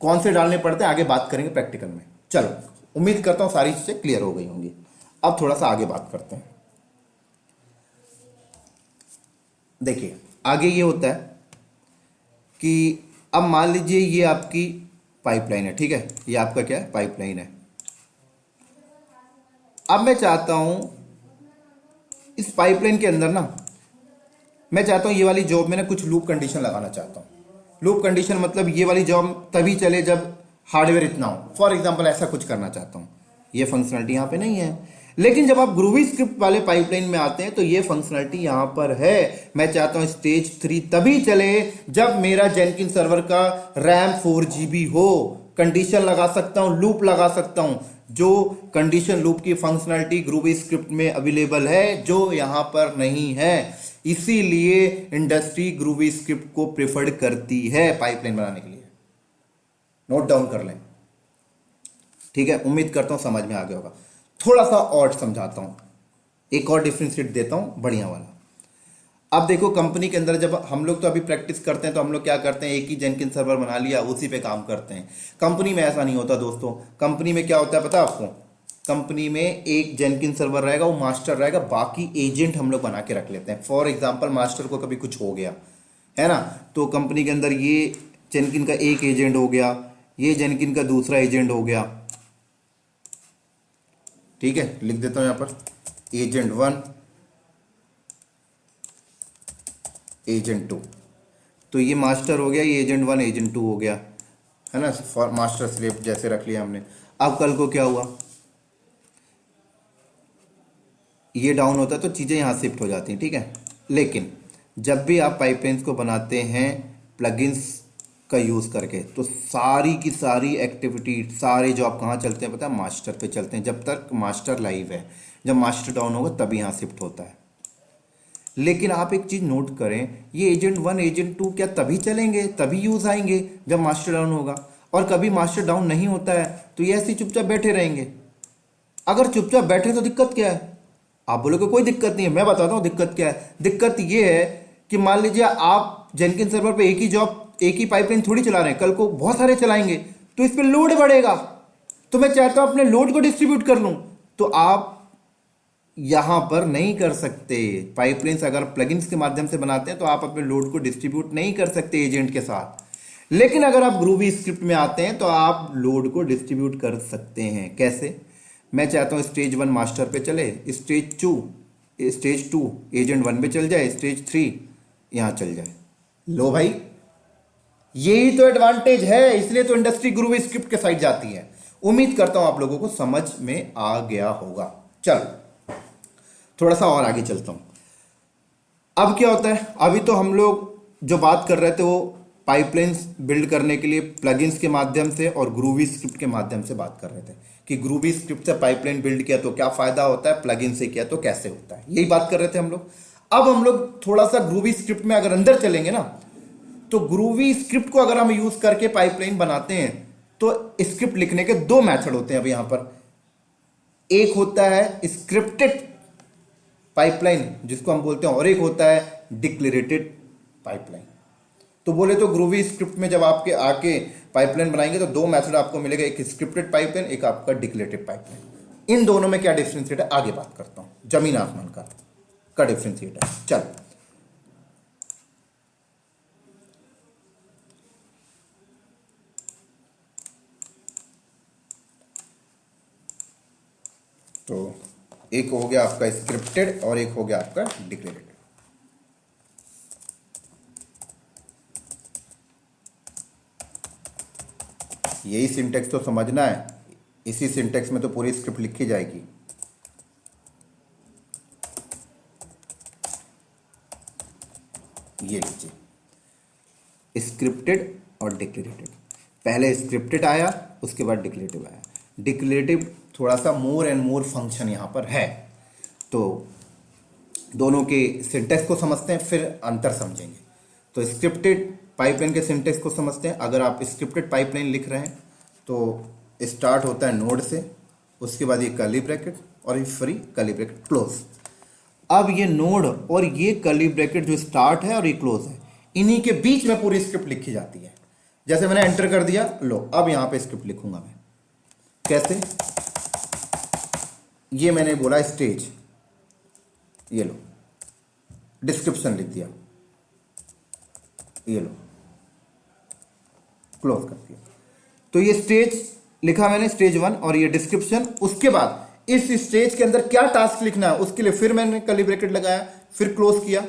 Speaker 1: कौन से डालने पड़ते हैं आगे बात करेंगे प्रैक्टिकल में। चलो, उम्मीद करता हूं सारी चीजें क्लियर हो गई होंगी। अब थोड़ा सा आगे बात करते हैं। देखिए आगे ये होता है कि अब मान लीजिए ये आपकी पाइपलाइन है, ठीक है, ये आपका क्या है, पाइपलाइन है। अब मैं चाहता हूं इस पाइपलाइन के अंदर ना, मैं चाहता हूं ये वाली जॉब में ना कुछ लूप कंडीशन लगाना चाहता हूं। लूप कंडीशन मतलब ये वाली जॉब तभी चले जब हार्डवेयर इतना हो, फॉर एग्जांपल ऐसा कुछ करना चाहता हूं। ये फंक्शनलिटी यहां पे नहीं है। लेकिन जब आप ग्रूवी स्क्रिप्ट वाले पाइपलाइन में आते हैं तो ये फंक्शनलिटी यहां पर है। मैं चाहता हूं स्टेज 3 तभी चले जब मेरा जेनकिन सर्वर का रैम 4 GB हो। कंडीशन लगा सकता हूं, लूप लगा सकता हूं, जो कंडीशन लूप की फंक्शनलिटी ग्रूवी स्क्रिप्ट में अवेलेबल है, जो यहां पर नहीं है। इसीलिए इंडस्ट्री ग्रूवी स्क्रिप्ट को प्रेफर्ड करती है पाइपलाइन बनाने के लिए। नोट डाउन कर लें, ठीक है। उम्मीद करता हूं समझ में आ गया होगा। थोड़ा सा और समझाता हूं, एक और डिफरेंशिएट देता हूं बढ़िया वाला। अब देखो कंपनी के अंदर जब हम लोग तो अभी प्रैक्टिस करते हैं तो हम लोग क्या करते हैं, एक ही जेनकिन सर्वर बना लिया, उसी पे काम करते हैं। कंपनी में ऐसा नहीं होता दोस्तों। कंपनी में क्या होता है पता है आपको, कंपनी में एक जेनकिन सर्वर रहेगा, वो मास्टर रहेगा, बाकी एजेंट हम लोग बना के रख लेते हैं। फॉर एग्जाम्पल मास्टर को कभी कुछ हो गया है ना, तो कंपनी के अंदर ये जेनकिन का एक एजेंट हो गया, ये जेनकिन का दूसरा एजेंट हो गया। ठीक है, लिख देता हूं यहां पर एजेंट 1 एजेंट 2। तो ये मास्टर हो गया, ये एजेंट 1 एजेंट 2 हो गया, है ना, मास्टर स्लेव जैसे रख लिया हमने। अब कल को क्या हुआ, ये डाउन होता है तो चीजें यहां शिफ्ट हो जाती हैं। ठीक है, लेकिन जब भी आप पाइपलाइंस को बनाते हैं प्लगइन्स का यूज़ करके, तो सारी की सारी एक्टिविटी, सारे जॉब कहाँ चलते हैं पता है, मास्टर पे चलते हैं, जब तक मास्टर लाइव है। जब मास्टर डाउन होगा तभी यहाँ शिफ्ट होता है। लेकिन आप एक चीज़ नोट करें, ये एजेंट 1 एजेंट 2 क्या तभी चलेंगे, तभी यूज़ आएंगे जब मास्टर डाउन होगा, और कभी मास्टर डाउन नहीं होता है तो ये ऐसे चुपचाप बैठे रहेंगे। अगर चुपचाप बैठे तो दिक्कत क्या है, आप बोलोगे कोई दिक्कत नहीं है। मैं बताता हूँ दिक्कत क्या है। दिक्कत ये है कि मान लीजिए आप जेनकिन सर्वर पे एक ही पाइपलाइन थोड़ी चला रहे हैं, कल को बहुत सारे चलाएंगे तो इस पर लोड बढ़ेगा। तो मैं चाहता हूं अपने लोड को डिस्ट्रीब्यूट कर लूं, तो आप यहां पर नहीं कर सकते। पाइपलाइंस अगर प्लगइन्स के माध्यम से बनाते हैं तो आप अपने लोड को डिस्ट्रीब्यूट नहीं कर सकते एजेंट के साथ। लेकिन अगर आप ग्रूवी स्क्रिप्ट में आते हैं तो आप लोड को डिस्ट्रीब्यूट कर सकते हैं। कैसे? मैं चाहता हूं स्टेज 1 मास्टर पे चले, स्टेज टू एजेंट 1 पे चल जाए, स्टेज 3 यहां चल जाए। लो भाई, यही तो एडवांटेज है, इसलिए तो इंडस्ट्री ग्रूवी स्क्रिप्ट के साइड जाती है। उम्मीद करता हूं आप लोगों को समझ में आ गया होगा। चल थोड़ा सा और आगे चलता हूं। अब क्या होता है, अभी तो हम लोग जो बात कर रहे थे वो पाइपलाइंस बिल्ड करने के लिए प्लगइन्स के माध्यम से और ग्रूवी स्क्रिप्ट के माध्यम से बात कर रहे थे कि ग्रूवी स्क्रिप्ट से पाइपलाइन बिल्ड किया तो क्या फायदा होता है, प्लगइन से किया तो कैसे होता है, यही बात कर रहे थे हम लोग। अब हम लोग थोड़ा सा ग्रूवी स्क्रिप्ट में अगर अंदर चलेंगे ना, तो ग्रूवी स्क्रिप्ट को अगर हम यूज करके पाइपलाइन बनाते हैं तो स्क्रिप्ट लिखने के दो मेथड होते हैं। अब यहां पर एक होता है स्क्रिप्टेड पाइपलाइन जिसको हम बोलते हैं, और एक होता है डिक्लेरेटेड पाइपलाइन। तो बोले तो ग्रूवी स्क्रिप्ट में जब आपके आके पाइपलाइन बनाएंगे तो दो मेथड आपको मिलेगा, एक स्क्रिप्टेड पाइपलाइन, एक आपका डिक्लेरेटिव पाइपलाइन। इन दोनों में क्या डिफरेंशिएट है आगे बात करता हूं। जमीन आसमान का डिफरेंशिएट है। चल तो एक हो गया आपका स्क्रिप्टेड और एक हो गया आपका डिक्लेरेटिव। यही सिंटेक्स तो समझना है, इसी सिंटेक्स में तो पूरी स्क्रिप्ट लिखी जाएगी। ये लीजिए स्क्रिप्टेड और डिक्लेरेटिव। पहले स्क्रिप्टेड आया, उसके बाद डिक्लेरेटिव आया। डिक्लेरेटिव थोड़ा सा मोर एंड मोर फंक्शन यहाँ पर है, तो दोनों के सिंटेक्स को समझते हैं फिर अंतर समझेंगे। तो स्क्रिप्टेड पाइपलाइन के सिंटेक्स को समझते हैं। अगर आप स्क्रिप्टेड पाइपलाइन लिख रहे हैं तो स्टार्ट होता है नोड से, उसके बाद ये कर्ली ब्रैकेट और ये फ्री कर्ली ब्रैकेट क्लोज। अब ये नोड और ये कर्ली ब्रैकेट जो स्टार्ट है और ये क्लोज है, इन्हीं के बीच में पूरी स्क्रिप्ट लिखी जाती है। जैसे मैंने एंटर कर दिया, लो अब यहां पे स्क्रिप्ट लिखूंगा मैं। कैसे? ये मैंने बोला स्टेज, ये लो डिस्क्रिप्शन लिख दिया, ये लो क्लोज कर दिया। तो ये स्टेज लिखा मैंने, स्टेज 1, और ये डिस्क्रिप्शन। उसके बाद इस स्टेज के अंदर क्या टास्क लिखना है उसके लिए फिर मैंने कर्ली ब्रैकेट लगाया, फिर क्लोज किया,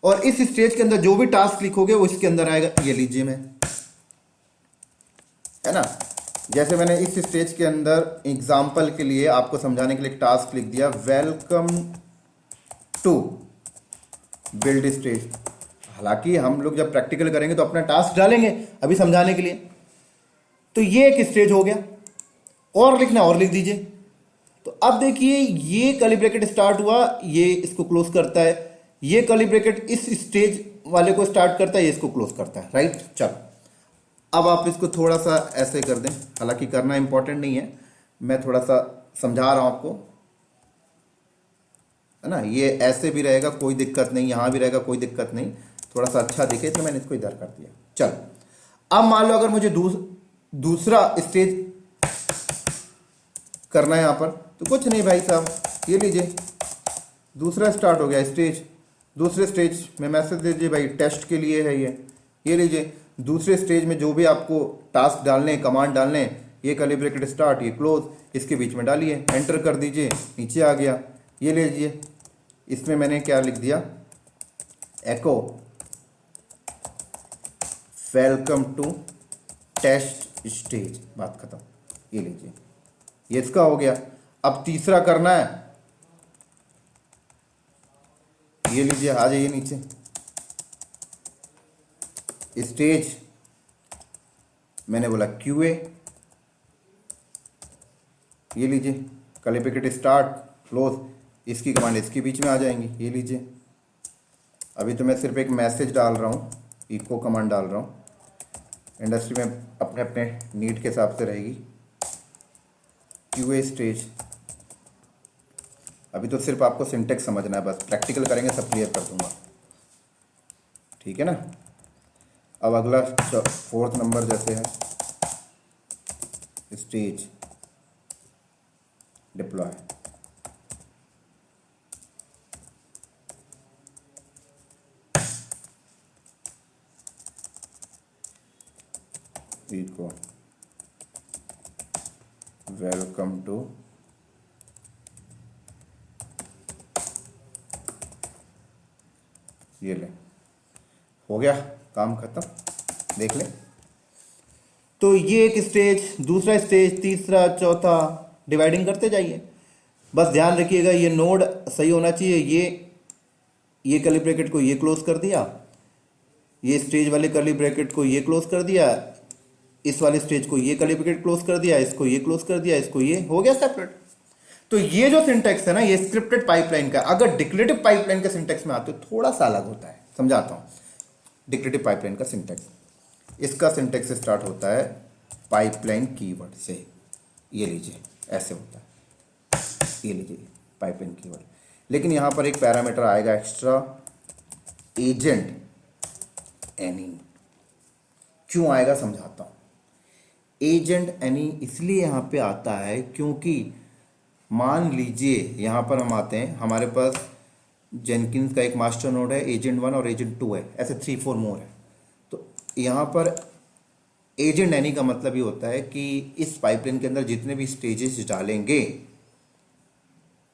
Speaker 1: और इस स्टेज के अंदर जो भी टास्क लिखोगे वो इसके अंदर आएगा। ये लीजिए मैं, है ना, जैसे मैंने इस स्टेज के अंदर एग्जाम्पल के लिए आपको समझाने के लिए एक टास्क लिख दिया, वेलकम टू बिल्ड स्टेज। हालांकि हम लोग जब प्रैक्टिकल करेंगे तो अपना टास्क डालेंगे, अभी समझाने के लिए। तो ये एक स्टेज हो गया, और लिखना और लिख दीजिए। तो अब देखिए ये कर्ली ब्रैकेट स्टार्ट हुआ, ये इसको क्लोज करता है, ये कर्ली ब्रैकेट इस स्टेज वाले को स्टार्ट करता है, ये इसको क्लोज करता है, राइट। चल अब आप इसको थोड़ा सा ऐसे कर दें, हालांकि करना इंपॉर्टेंट नहीं है, मैं थोड़ा सा समझा रहा हूं आपको, है ना। ये ऐसे भी रहेगा कोई दिक्कत नहीं, यहां भी रहेगा कोई दिक्कत नहीं, थोड़ा सा अच्छा दिखे तो मैंने इसको इधर कर दिया। चल अब मान लो अगर मुझे दूसरा स्टेज करना है यहां पर, तो कुछ नहीं भाई साहब, ये लीजिए दूसरा स्टार्ट हो गया स्टेज। दूसरे स्टेज में मैसेज दीजिए भाई टेस्ट के लिए है ये लीजिए दूसरे स्टेज में जो भी आपको टास्क डालने, कमांड डालने, ये कर्ली ब्रैकेट स्टार्ट, ये क्लोज, इसके बीच में डालिए, एंटर कर दीजिए, नीचे आ गया। ये ले लीजिए, इसमें मैंने क्या लिख दिया, एको वेलकम टू टेस्ट स्टेज, बात खत्म। ये लीजिए, ये इसका हो गया। अब तीसरा करना है, ये लीजिए, आ जाइए नीचे, स्टेज मैंने बोला क्यूए, ये लीजिए कर्ली ब्रैकेट स्टार्ट क्लोज, इसकी कमांड इसके बीच में आ जाएंगी। ये लीजिए, अभी तो मैं सिर्फ एक मैसेज डाल रहा हूँ, इको कमांड डाल रहा हूँ, इंडस्ट्री में अपने अपने नीड के हिसाब से रहेगी। क्यूए स्टेज, अभी तो सिर्फ आपको सिंटेक्स समझना है, बस प्रैक्टिकल करेंगे सब क्लियर कर दूंगा, ठीक है ना। अब अगला 4th नंबर जैसे है, stage deploy. Echo welcome to ये ले, हो गया काम खत्म, देख ले। तो ये एक स्टेज, दूसरा स्टेज, तीसरा, चौथा, डिवाइडिंग करते जाइए। बस ध्यान रखिएगा ये नोड सही होना चाहिए। ये कर्ली ब्रैकेट को ये क्लोज कर दिया, ये स्टेज वाले कर्ली ब्रैकेट को ये क्लोज कर दिया, इस वाले स्टेज को ये कर्ली ब्रैकेट क्लोज कर दिया, इसको ये क्लोज कर दिया, इसको ये, हो गया सेपरेट। तो ये जो सिंटेक्स है ना, ये स्क्रिप्टेड पाइपलाइन का। अगर डिक्लेरेटिव पाइपलाइन के सिंटेक्स में आते हो थोड़ा सा अलग होता है, समझाता हूं। डिक्लेरेटिव पाइपलाइन का सिंटेक्स, इसका सिंटेक्स स्टार्ट होता है पाइपलाइन कीवर्ड से। ये लीजिए, ऐसे होता है, ये लीजिए पाइपलाइन कीवर्ड। लेकिन यहां पर एक पैरामीटर आएगा एक्स्ट्रा, एजेंट एनी। क्यों आएगा समझाता हूं। एजेंट एनी इसलिए यहां पे आता है क्योंकि मान लीजिए यहां पर हम आते हैं, हमारे पास जेनकिंस का एक मास्टर नोड है, एजेंट 1 और एजेंट 2 है, ऐसे 3-4 मोर है। तो यहां पर एजेंट एनी का मतलब ये होता है कि इस पाइपलाइन के अंदर जितने भी स्टेजेस डालेंगे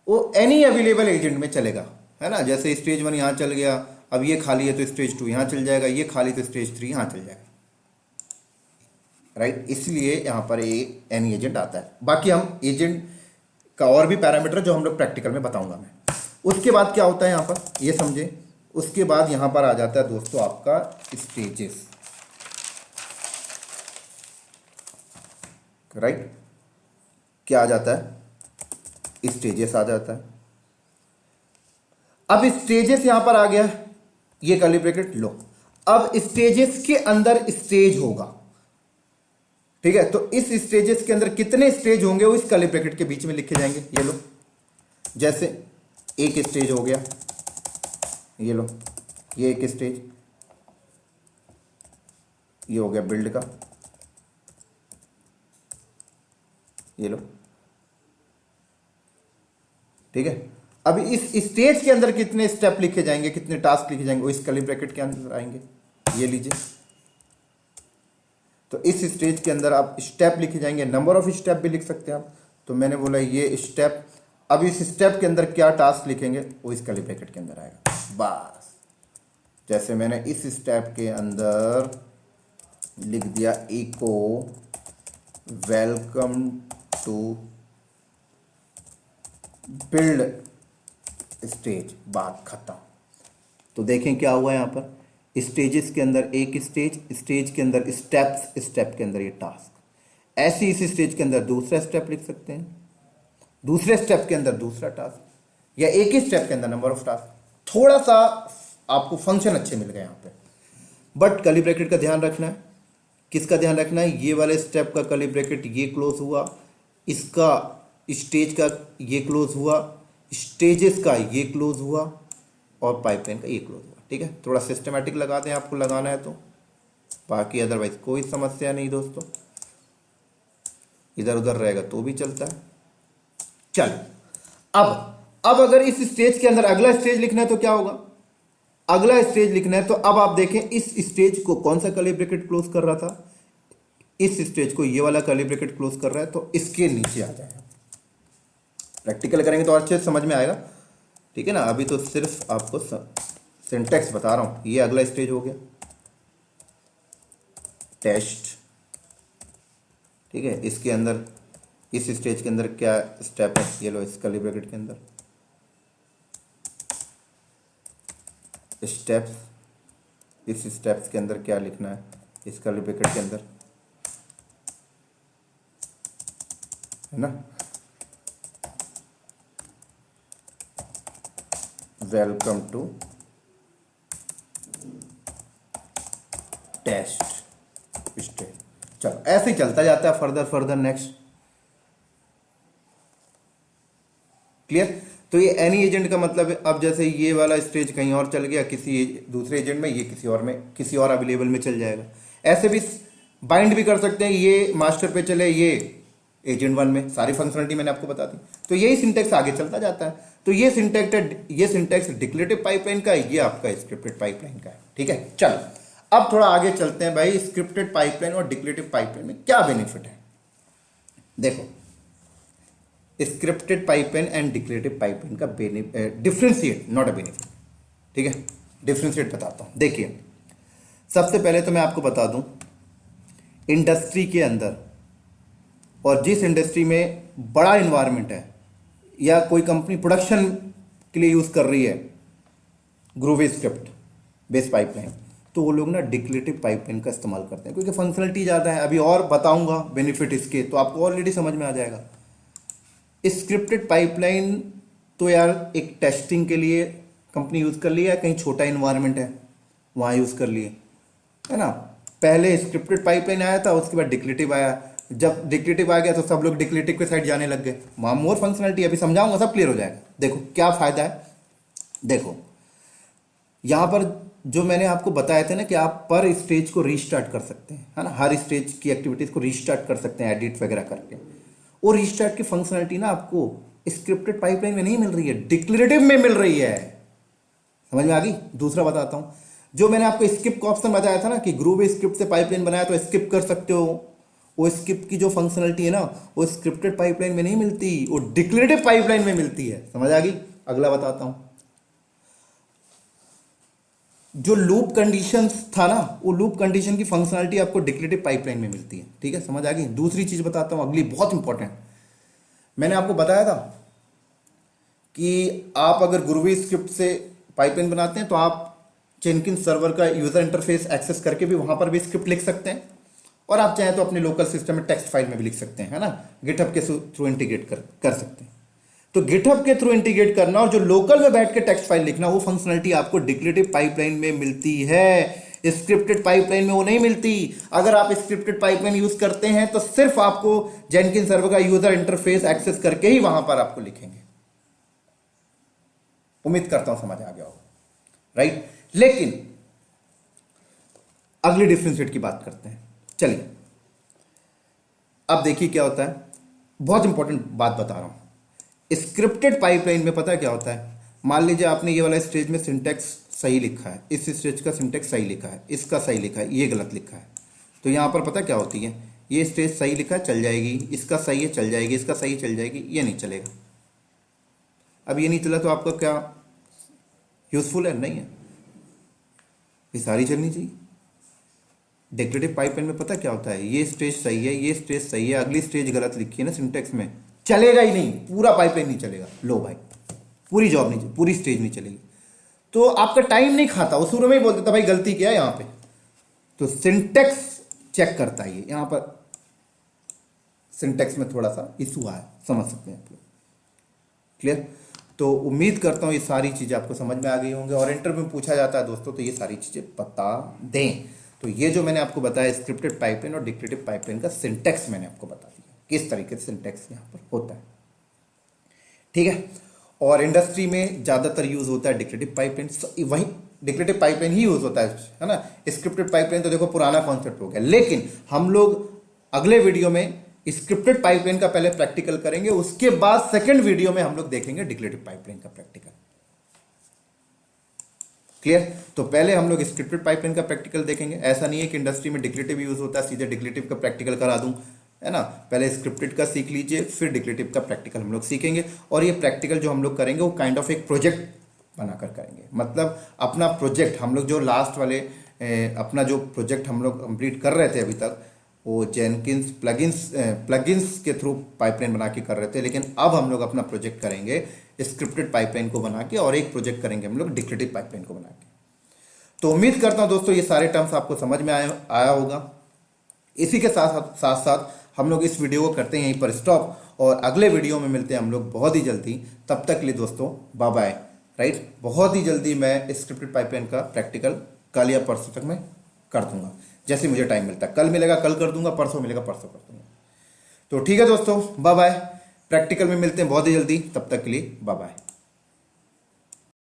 Speaker 1: वो एनी अवेलेबल एजेंट में चलेगा, है ना। जैसे स्टेज 1 यहां चल गया, अब ये खाली है तो स्टेज 2 यहां चल जाएगा, ये खाली तो स्टेज 3 यहां चल जाएगा, राइट। इसलिए यहां पर एनी एजेंट आता है। बाकी हम एजेंट का और भी पैरामीटर जो हम लोग प्रैक्टिकल में बताऊंगा मैं। उसके बाद क्या होता है यहां पर, ये समझे। उसके बाद यहां पर आ जाता है दोस्तों आपका स्टेजेस, राइट। क्या आ जाता है, स्टेजेस आ जाता है। अब स्टेजेस यहां पर आ गया, ये कर्ली ब्रैकेट लो। अब स्टेजेस के अंदर स्टेज होगा, ठीक है। तो इस स्टेजेस के अंदर कितने स्टेज होंगे वो इस कर्ली ब्रैकेट के बीच में लिखे जाएंगे। ये लो, जैसे एक स्टेज हो गया, ये लो, ये एक स्टेज, ये हो गया बिल्ड का, ये लो, ठीक है। अब इस स्टेज के अंदर कितने स्टेप लिखे जाएंगे, कितने टास्क लिखे जाएंगे वो इस कर्ली ब्रैकेट के अंदर आएंगे। ये लीजिए, तो इस स्टेज के अंदर आप स्टेप लिखे जाएंगे, नंबर ऑफ स्टेप भी लिख सकते हैं आप। तो मैंने बोला ये स्टेप, अब इस स्टेप के अंदर क्या टास्क लिखेंगे वो इस कर्ली ब्रैकेट के अंदर आएगा। बस जैसे मैंने इस स्टेप के अंदर लिख दिया echo welcome to build stage, बात खत्म। तो देखें क्या हुआ यहां पर, स्टेजेस के अंदर एक स्टेज, स्टेज के अंदर स्टेप्स, स्टेप के अंदर ये टास्क। ऐसे इस स्टेज के अंदर दूसरा स्टेप लिख सकते हैं, दूसरे स्टेप के अंदर दूसरा टास्क, या एक ही स्टेप के अंदर नंबर ऑफ टास्क। थोड़ा सा आपको फंक्शन अच्छे मिल गए यहां पे। बट कर्ली ब्रैकेट का ध्यान रखना है, किसका ध्यान रखना है, ये वाले स्टेप का कर्ली ब्रैकेट ये क्लोज हुआ, इसका स्टेज का ये क्लोज हुआ, स्टेजेस का ये क्लोज हुआ, और पाइपलाइन का ये क्लोज हुआ, ठीक है। थोड़ा सिस्टमेटिक लगा दें आपको लगाना है तो, बाकी अदरवाइज कोई समस्या नहीं दोस्तों, इधर उधर रहेगा तो भी चलता है। चल अब अगर इस स्टेज के अंदर अगला स्टेज लिखना है तो क्या होगा, अगला स्टेज लिखना है तो अब आप देखें इस स्टेज को कौन सा कर्ली ब्रैकेट क्लोज कर रहा था, इस स्टेज को ये वाला कर्ली ब्रैकेट क्लोज कर रहा है, तो इसके नीचे आ जाएगा। प्रैक्टिकल करेंगे तो और अच्छे से समझ में आएगा, ठीक है ना। अभी तो सिर्फ आपको सिंटेक्स बता रहा हूं। ये अगला स्टेज हो गया टेस्ट, ठीक है। इसके अंदर इस स्टेज के अंदर क्या स्टेप है, ये लो इस कर्ली ब्रैकेट के अंदर स्टेप्स, इस स्टेप्स के अंदर क्या लिखना है इस कर्ली ब्रैकेट के अंदर, है ना। Welcome to test stage. चलो ऐसे ही चलता जाता है, फर्दर नेक्स्ट। क्लियर। तो ये एनी एजेंट का मतलब है, अब जैसे ये वाला स्टेज कहीं और चल गया किसी दूसरे एजेंट में, ये किसी और में, किसी और अवेलेबल में चल जाएगा। ऐसे भी बाइंड भी कर सकते हैं, ये मास्टर पे चले, ये एजेंट 1 में सारी फंक्शनलिटी मैंने आपको बता दी। तो यही सिंटेक्स आगे चलता जाता है। तो ये सिंटेक्स डिक्लेरेटिव पाइपलाइन का है, ये आपका स्क्रिप्टेड पाइपलाइन का है। ठीक है, चलो अब थोड़ा आगे चलते हैं भाई, स्क्रिप्टेड पाइपलाइन और डिक्लेरेटिव पाइपलाइन में क्या बेनिफिट है। देखो, scripted pipeline and declarative pipeline का डिफरेंशिएट, नॉट अ बेनिफिट। ठीक है, डिफरेंशिएट बताता हूं। देखिए, सबसे पहले तो मैं आपको बता दूं, इंडस्ट्री के अंदर और जिस इंडस्ट्री में बड़ा इन्वायरमेंट है या कोई कंपनी प्रोडक्शन के लिए यूज कर रही है ग्रूवी स्क्रिप्ट बेस्ड पाइपलाइन, तो वो लोग ना डिक्लेरेटिव पाइपलाइन का इस्तेमाल करते हैं, क्योंकि फंक्शनलिटी ज़्यादा है। अभी और बताऊंगा बेनिफिट इसके, तो आपको ऑलरेडी समझ में आ जाएगा। स्क्रिप्टेड पाइपलाइन तो यार एक टेस्टिंग के लिए कंपनी यूज़ कर ली है, कहीं छोटा इन्वायरमेंट है वहाँ यूज़ कर लिए, है ना। पहले स्क्रिप्टेड पाइपलाइन आया था, उसके बाद डिक्लेरेटिव आया। जब डिक्लेरेटिव आ गया तो सब लोग डिक्लेरेटिव के साइड जाने लग गए, वहाँ मोर फंक्शनलिटी। अभी समझाऊंगा, सब क्लियर हो जाएगा। देखो क्या फ़ायदा है। देखो यहाँ पर जो मैंने आपको बताया था ना कि आप पर स्टेज को रीस्टार्ट कर सकते हैं, है ना, हर स्टेज की एक्टिविटीज़ को रीस्टार्ट कर सकते हैं एडिट वगैरह करके। वो रीस्टार्ट की फंक्शनलिटी ना आपको स्क्रिप्टेड पाइपलाइन में नहीं मिल रही है, डिक्लेरेटिव में मिल रही है। समझ में आ गई। दूसरा बताता हूँ, जो मैंने आपको स्किप का ऑप्शन बताया था ना कि ग्रूवी स्क्रिप्ट से पाइपलाइन बनाया तो स्किप कर सकते हो, वो स्किप की जो फंक्शनलिटी है ना वो स्क्रिप्टेड पाइपलाइन में नहीं मिलती, वो डिक्लेरेटिव पाइपलाइन में मिलती है। समझ आ गई। अगला बताता हूँ, जो लूप कंडीशन था ना, वो लूप कंडीशन की फंक्शनलिटी आपको डिक्लेरेटिव पाइपलाइन में मिलती है। ठीक है, समझ आ गई। दूसरी चीज बताता हूं, अगली बहुत इंपॉर्टेंट। मैंने आपको बताया था कि आप अगर ग्रूवी स्क्रिप्ट से पाइपलाइन बनाते हैं तो आप जेनकिंस सर्वर का यूजर इंटरफेस एक्सेस करके भी वहां पर भी स्क्रिप्ट लिख सकते हैं, और आप चाहें तो अपने लोकल सिस्टम में टेक्स्ट फाइल में भी लिख सकते हैं, है ना, गिटहब के थ्रू इंटीग्रेट कर सकते हैं। तो गिटहब के थ्रू इंटीग्रेट करना और जो लोकल में बैठ के टेक्स्ट फाइल लिखना, वो फंक्शनलिटी आपको डिक्लेरेटिव पाइपलाइन में मिलती है, स्क्रिप्टेड पाइपलाइन में वो नहीं मिलती। अगर आप स्क्रिप्टेड पाइपलाइन यूज करते हैं तो सिर्फ आपको जेनकिंस सर्वर का यूजर इंटरफेस एक्सेस करके ही वहां पर आपको लिखेंगे। उम्मीद करता हूं समझ आ गया होगा, राइट। लेकिन अगली डिफरेंशिएट की बात करते हैं। चलिए अब देखिए क्या होता है, बहुत इंपॉर्टेंट बात बता रहा हूं। स्क्रिप्टेड पाइपलाइन में पता क्या होता है, मान लीजिए आपने ये वाला स्टेज में सिंटेक्स सही लिखा है, इस स्टेज का सिंटेक्स सही लिखा है, इसका सही लिखा है, ये गलत लिखा है। तो यहां पर पता क्या होती है, ये स्टेज सही लिखा है चल जाएगी, इसका सही है चल जाएगी, इसका सही चल जाएगी, ये नहीं चलेगा। अब ये नहीं चला तो आपका क्या यूजफुल है? नहीं है, ये सारी चलनी चाहिए। डिक्लेरेटिव पाइपलाइन में पता क्या होता है, ये स्टेज सही है, ये स्टेज सही है, अगली स्टेज गलत लिखी है ना सिंटेक्स में, चलेगा ही नहीं, पूरा पाइपलाइन नहीं चलेगा। लो भाई, पूरी जॉब नहीं, पूरी स्टेज नहीं चलेगी। तो आपका टाइम नहीं खाता। वो शुरू में ही बोल देता भाई गलती क्या है यहाँ पे, तो सिंटेक्स चेक करता है। ये यहाँ पर सिंटेक्स में थोड़ा सा इशू आया, समझ सकते हैं आप लोग। क्लियर। तो उम्मीद करता हूँ ये सारी चीजें आपको समझ में आ गई होंगे, और इंटरव्यू में पूछा जाता है दोस्तों तो ये सारी चीजें बता दें। तो ये जो मैंने आपको बताया स्क्रिप्टेड पाइपलाइन और डिक्लेरेटिव पाइपलाइन का सिंटेक्स मैंने आपको बता दिया, किस तरीके से सिंटेक्स यहाँ पर होता है। ठीक है, और इंडस्ट्री में ज्यादातर यूज होता है डिक्लेरेटिव पाइपलाइन, वही डिक्लेरेटिव पाइपलाइन ही यूज होता है ना। स्क्रिप्टेड पाइपलाइन तो देखो पुराना कॉन्सेप्ट हो गया, लेकिन हम लोग अगले वीडियो में स्क्रिप्टेड पाइपलाइन का पहले प्रैक्टिकल करेंगे, उसके बाद सेकंड वीडियो में हम लोग देखेंगे डिक्लेरेटिव पाइपलाइन का प्रैक्टिकल। क्लियर। तो पहले हम लोग स्क्रिप्टेड पाइपलाइन का प्रैक्टिकल देखेंगे। ऐसा नहीं है कि इंडस्ट्री में डिक्लेरेटिव यूज होता है सीधे डिक्लेरेटिव का प्रैक्टिकल करा दूं, है ना। पहले स्क्रिप्टेड का सीख लीजिए, फिर डिक्लेरेटिव का प्रैक्टिकल हम लोग सीखेंगे। और ये प्रैक्टिकल जो हम लोग करेंगे वो काइंड ऑफ एक प्रोजेक्ट बनाकर करेंगे, मतलब अपना प्रोजेक्ट हम लोग जो लास्ट वाले अपना जो प्रोजेक्ट हम लोग कंप्लीट कर रहे थे अभी तक, वो जेनकिंस प्लगइन्स के थ्रू पाइपलाइन बना के कर रहे थे, लेकिन अब हम लोग अपना प्रोजेक्ट करेंगे स्क्रिप्टेड पाइपलाइन को बना के, और एक प्रोजेक्ट करेंगे हम लोग डिक्लेरेटिव पाइपलाइन को बना के। तो उम्मीद करता हूं दोस्तों ये सारे टर्म्स आपको समझ में आया होगा। इसी के साथ साथ हम लोग इस वीडियो को करते हैं यहीं पर स्टॉप, और अगले वीडियो में मिलते हैं हम लोग बहुत ही जल्दी। तब तक के लिए दोस्तों बाय बाय, राइट। बहुत ही जल्दी मैं स्क्रिप्टेड पाइपलाइन का प्रैक्टिकल कल या परसों तक मैं कर दूंगा, जैसे मुझे टाइम मिलता है। कल मिलेगा कल कर दूंगा, परसों मिलेगा परसों कर दूंगा। तो ठीक है दोस्तों, बाय बाय। प्रैक्टिकल में मिलते हैं बहुत ही जल्दी, तब तक के लिए बाय बाय।